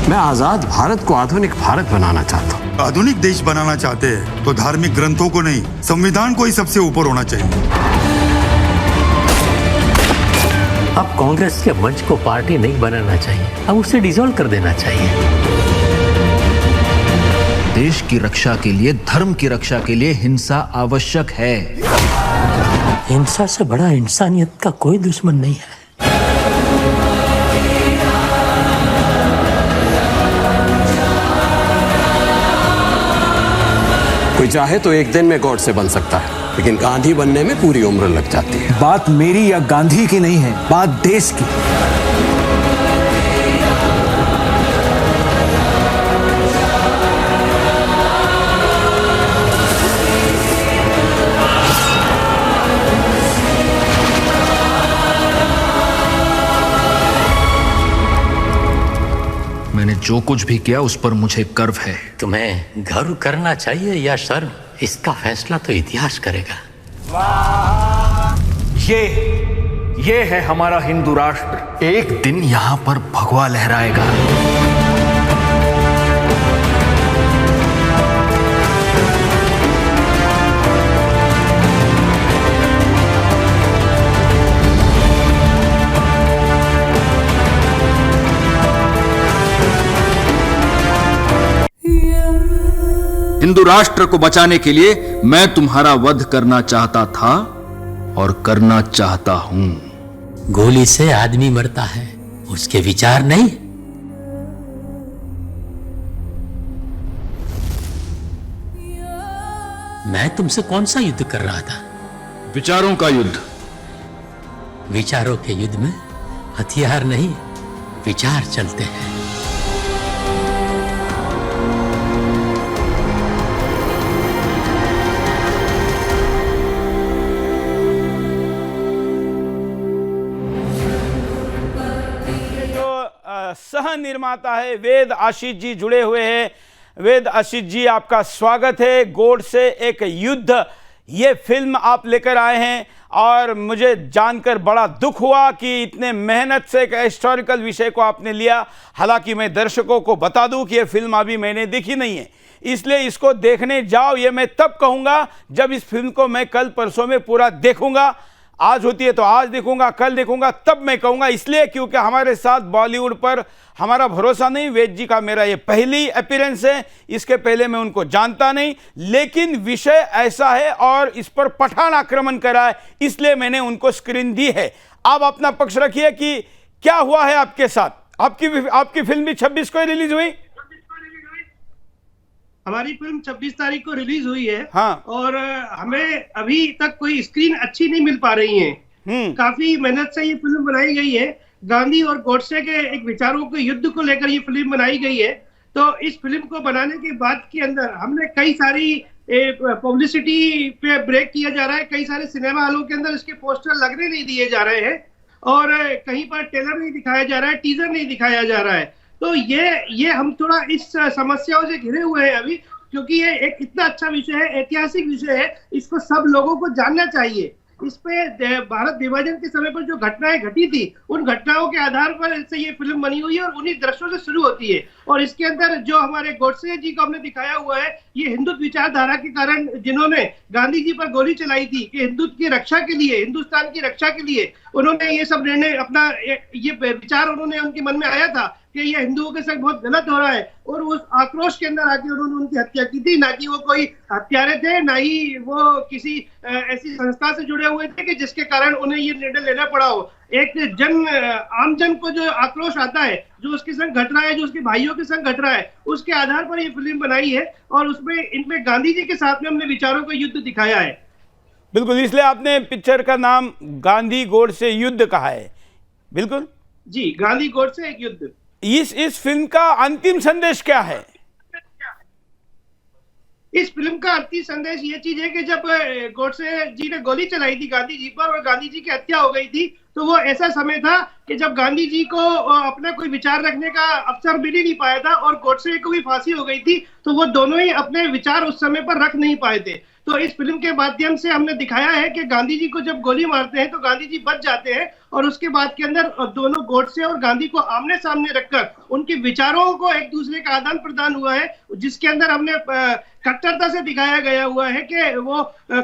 मैं आजाद भारत को आधुनिक भारत बनाना चाहता हूँ। आधुनिक देश बनाना चाहते हैं तो धार्मिक ग्रंथों को नहीं, संविधान को ही सबसे ऊपर होना चाहिए। अब कांग्रेस के मंच को पार्टी नहीं बनाना चाहिए, अब उसे डिसॉल्व कर देना चाहिए। देश की रक्षा के लिए, धर्म की रक्षा के लिए हिंसा आवश्यक है। हिंसा से बड़ा इंसानियत का कोई दुश्मन नहीं है। कोई चाहे तो एक दिन में गोडसे बन सकता है, लेकिन गांधी बनने में पूरी उम्र लग जाती है। बात मेरी या गांधी की नहीं है, बात देश की। मैंने जो कुछ भी किया उस पर मुझे गर्व है। तुम्हें गर्व करना चाहिए या शर्म, इसका फैसला तो इतिहास करेगा। ये है हमारा हिंदू राष्ट्र। एक दिन यहां पर भगवा लहराएगा। हिंदू राष्ट्र को बचाने के लिए मैं तुम्हारा वध करना चाहता था और करना चाहता हूं। गोली से आदमी मरता है, उसके विचार नहीं। मैं तुमसे कौन सा युद्ध कर रहा था? विचारों का युद्ध। विचारों के युद्ध में हथियार नहीं, विचार चलते हैं। सह निर्माता है वेद आशीष जी जुड़े हुए हैं। वेद आशीष जी, आपका स्वागत है। गोडसे एक युद्ध, ये फिल्म आप लेकर आए हैं और मुझे जानकर बड़ा दुख हुआ कि इतने मेहनत से एक हिस्टोरिकल विषय को आपने लिया। हालांकि मैं दर्शकों को बता दूं कि ये फिल्म अभी मैंने देखी नहीं है, इसलिए इसको देखने जाओ ये मैं तब कहूँगा जब इस फिल्म को मैं कल परसों में पूरा देखूंगा। आज होती है तो आज देखूंगा, कल देखूंगा, तब मैं कहूंगा। इसलिए क्योंकि हमारे साथ बॉलीवुड पर हमारा भरोसा नहीं। वेद जी का मेरा ये पहली अपीयरेंस है, इसके पहले मैं उनको जानता नहीं, लेकिन विषय ऐसा है और इस पर पठान आक्रमण करा है, इसलिए मैंने उनको स्क्रीन दी है। आप अपना पक्ष रखिए कि क्या हुआ है आपके साथ। आपकी फिल्म भी 26 को रिलीज हुई। हमारी फिल्म 26 तारीख को रिलीज हुई है। हाँ। और हमें अभी तक कोई स्क्रीन अच्छी नहीं मिल पा रही है। काफी मेहनत से ये फिल्म बनाई गई है। गांधी और गोडसे के एक विचारों के युद्ध को लेकर ये फिल्म बनाई गई है। तो इस फिल्म को बनाने के बाद के अंदर हमने कई सारी पब्लिसिटी पे ब्रेक किया जा रहा है। कई सारे सिनेमा हॉलों के अंदर इसके पोस्टर लगने नहीं दिए जा रहे हैं और कहीं पर ट्रेलर नहीं दिखाया जा रहा है, टीजर नहीं दिखाया जा रहा है। तो ये हम थोड़ा इस समस्याओं से घिरे हुए हैं अभी, क्योंकि ये एक इतना अच्छा विषय है, ऐतिहासिक विषय है, इसको सब लोगों को जानना चाहिए। इस पे भारत विभाजन के समय पर जो घटनाएं घटी थी, उन घटनाओं के आधार पर से ये फिल्म बनी हुई है और उन्हीं दृश्यों से शुरू होती है। और इसके अंदर जो हमारे गोडसे जी को हमने दिखाया हुआ है, ये हिंदुत्व विचारधारा के कारण जिन्होंने गांधी जी पर गोली चलाई थी कि हिंदुत्व की रक्षा के लिए, हिंदुस्तान की रक्षा के लिए उन्होंने ये सब निर्णय अपना ये विचार उन्होंने उनके मन में आया था कि ये हिंदुओं के संग बहुत गलत हो रहा है, और उस आक्रोश के अंदर आके उन्होंने उनकी हत्या की थी। ना कि वो कोई हत्यारे थे, ना ही वो किसी ऐसी संस्था से जुड़े हुए थे कि जिसके कारण उन्हें ये निर्णय लेना पड़ा हो। एक आम जन को जो आक्रोश आता है, जो उसके संग घट रहा है, जो उसके भाइयों के संग घट रहा है, उसके आधार पर ये फिल्म बनाई है और उसमें इनमें गांधी जी के साथ में हमने विचारों का युद्ध दिखाया है। बिल्कुल, इसलिए आपने पिक्चर का नाम गांधी गोडसे युद्ध कहा है। बिल्कुल जी, गांधी गोडसे एक युद्ध। इस फिल्म का अंतिम संदेश क्या है? इस फिल्म का अंतिम संदेश ये चीज है कि जब गोडसे जी ने गोली चलाई थी गांधी जी पर और गांधी जी की हत्या हो गई थी, तो वो ऐसा समय था कि जब गांधी जी को अपना कोई विचार रखने का अवसर मिल ही नहीं पाया था और गोडसे को भी फांसी हो गई थी, तो वो दोनों ही अपने विचार उस समय पर रख नहीं पाए थे। तो इस फिल्म के माध्यम से हमने दिखाया है कि गांधी जी को जब गोली मारते हैं तो गांधी जी बच जाते हैं, और उसके बाद के अंदर दोनों गोडसे और गांधी को आमने सामने रखकर उनके विचारों को एक दूसरे का आदान प्रदान हुआ है, जिसके अंदर हमने कट्टरता से दिखाया गया हुआ है कि वो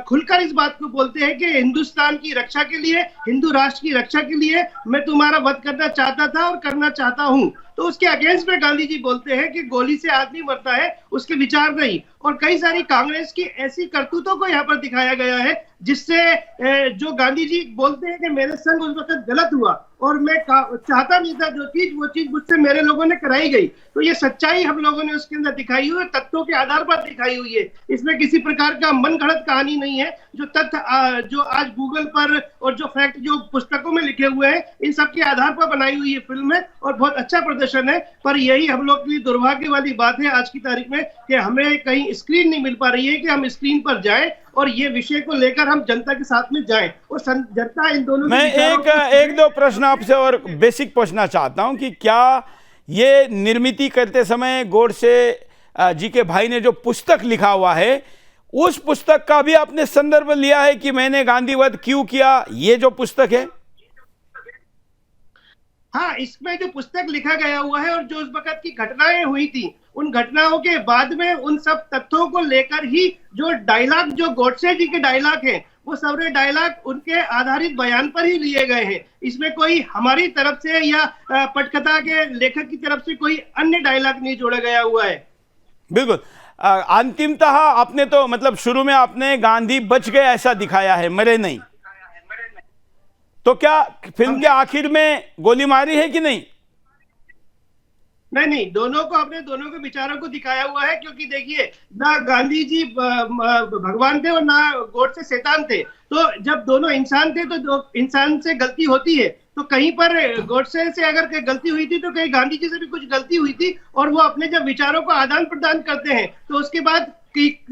खुलकर इस बात को बोलते हैं कि हिंदुस्तान की रक्षा के लिए, हिंदू राष्ट्र की रक्षा के लिए मैं तुम्हारा वध करना चाहता था और करना चाहता हूं। तो उसके अगेंस्ट में गांधी जी बोलते हैं कि गोली से आदमी मरता है, उसके विचार नहीं। और कई सारी कांग्रेस की ऐसी करतूतों को यहाँ पर दिखाया गया है जिससे जो गांधी जी बोलते हैं कि मेरे संग उस वक्त गलत हुआ और मैं चाहता नहीं था जो चीज, वो चीज मुझसे मेरे लोगों ने कराई गई। तो ये सच्चाई हम लोगों ने उसके अंदर दिखाई हुई है, तथ्यों के आधार पर दिखाई हुई है। इसमें किसी प्रकार का मन गढ़ंत कहानी नहीं है। जो तथ्य जो आज गूगल पर और जो फैक्ट जो पुस्तकों में लिखे हुए हैं, इन सब के आधार पर बनाई हुई ये फिल्म है और बहुत अच्छा प्रदर्शन है। पर यही हम लोग के लिए दुर्भाग्य वाली बात है आज की तारीख में कि हमें कहीं स्क्रीन नहीं मिल पा रही है कि हम स्क्रीन पर जाएं और ये विषय को लेकर हम जनता के साथ में जाएं और जनता इन दोनों। मैं एक दो प्रश्न आपसे और बेसिक पूछना चाहता हूं कि क्या ये निर्मित करते समय गोडसे जी के भाई ने जो पुस्तक लिखा हुआ है, उस पुस्तक का भी आपने संदर्भ लिया है कि मैंने गांधीवध क्यों किया, ये जो पुस्तक है? हाँ, इसमें जो पुस्तक लिखा गया हुआ है और जो उस वक्त की घटनाएं हुई थी, उन घटनाओं के बाद में उन सब तथ्यों को लेकर ही जो डायलॉग, जो गोडसे जी के डायलॉग हैं, वो सारे डायलॉग उनके आधारित बयान पर ही लिए गए हैं। इसमें कोई हमारी तरफ से या पटकथा के लेखक की तरफ से कोई अन्य डायलॉग नहीं जोड़ा गया हुआ है। बिल्कुल, अंतिमतः आपने तो मतलब शुरू में आपने गांधी बच गए ऐसा दिखाया है, मरे नहीं। तो क्या फिल्म के आखिर में गोली मारी है कि नहीं? नहीं, दोनों को अपने दोनों के विचारों को दिखाया हुआ है, क्योंकि देखिए ना गांधी जी भगवान थे और ना गोडसे शैतान थे। तो जब दोनों इंसान थे तो इंसान से गलती होती है, तो कहीं पर गोडसे से अगर गलती हुई थी तो कहीं गांधी जी से भी कुछ गलती हुई थी, और वो अपने जब विचारों को आदान प्रदान करते हैं तो उसके बाद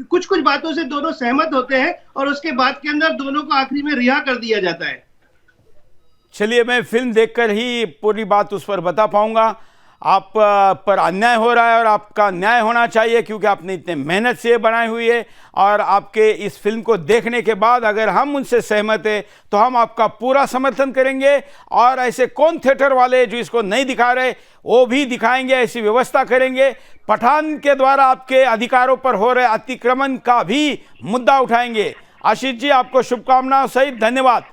कुछ कुछ बातों से दोनों सहमत होते हैं और उसके बाद के अंदर दोनों को आखिरी में रिहा कर दिया जाता है। चलिए, मैं फिल्म देखकर ही पूरी बात उस पर बता पाऊंगा। आप पर अन्याय हो रहा है और आपका न्याय होना चाहिए, क्योंकि आपने इतने मेहनत से बनाई हुई है, और आपके इस फिल्म को देखने के बाद अगर हम उनसे सहमत है तो हम आपका पूरा समर्थन करेंगे, और ऐसे कौन थिएटर वाले जो इसको नहीं दिखा रहे वो भी दिखाएंगे, ऐसी व्यवस्था करेंगे। पठान के द्वारा आपके अधिकारों पर हो रहे अतिक्रमण का भी मुद्दा उठाएंगे। आशीष जी, आपको शुभकामनाओं सहित धन्यवाद।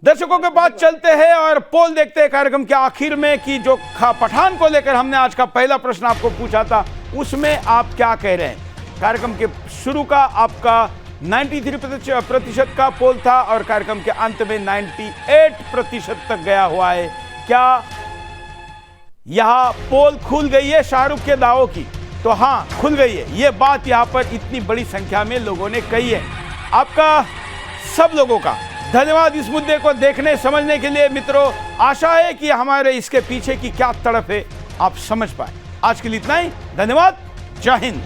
दर्शकों के बाद चलते हैं और पोल देखते हैं कार्यक्रम के आखिर में कि जो पठान को लेकर हमने आज का पहला प्रश्न आपको पूछा था उसमें आप क्या कह रहे हैं। कार्यक्रम के शुरू का आपका 93% का पोल था और कार्यक्रम के अंत में 98% तक गया हुआ है। क्या यह पोल खुल गई है शाहरुख के दावों की? तो हाँ, खुल गई है। ये बात यहां पर इतनी बड़ी संख्या में लोगों ने कही है। आपका सब लोगों का धन्यवाद इस मुद्दे को देखने समझने के लिए। मित्रों, आशा है कि हमारे इसके पीछे की क्या तड़प है आप समझ पाए। आज के लिए इतना ही, धन्यवाद, जय हिंद।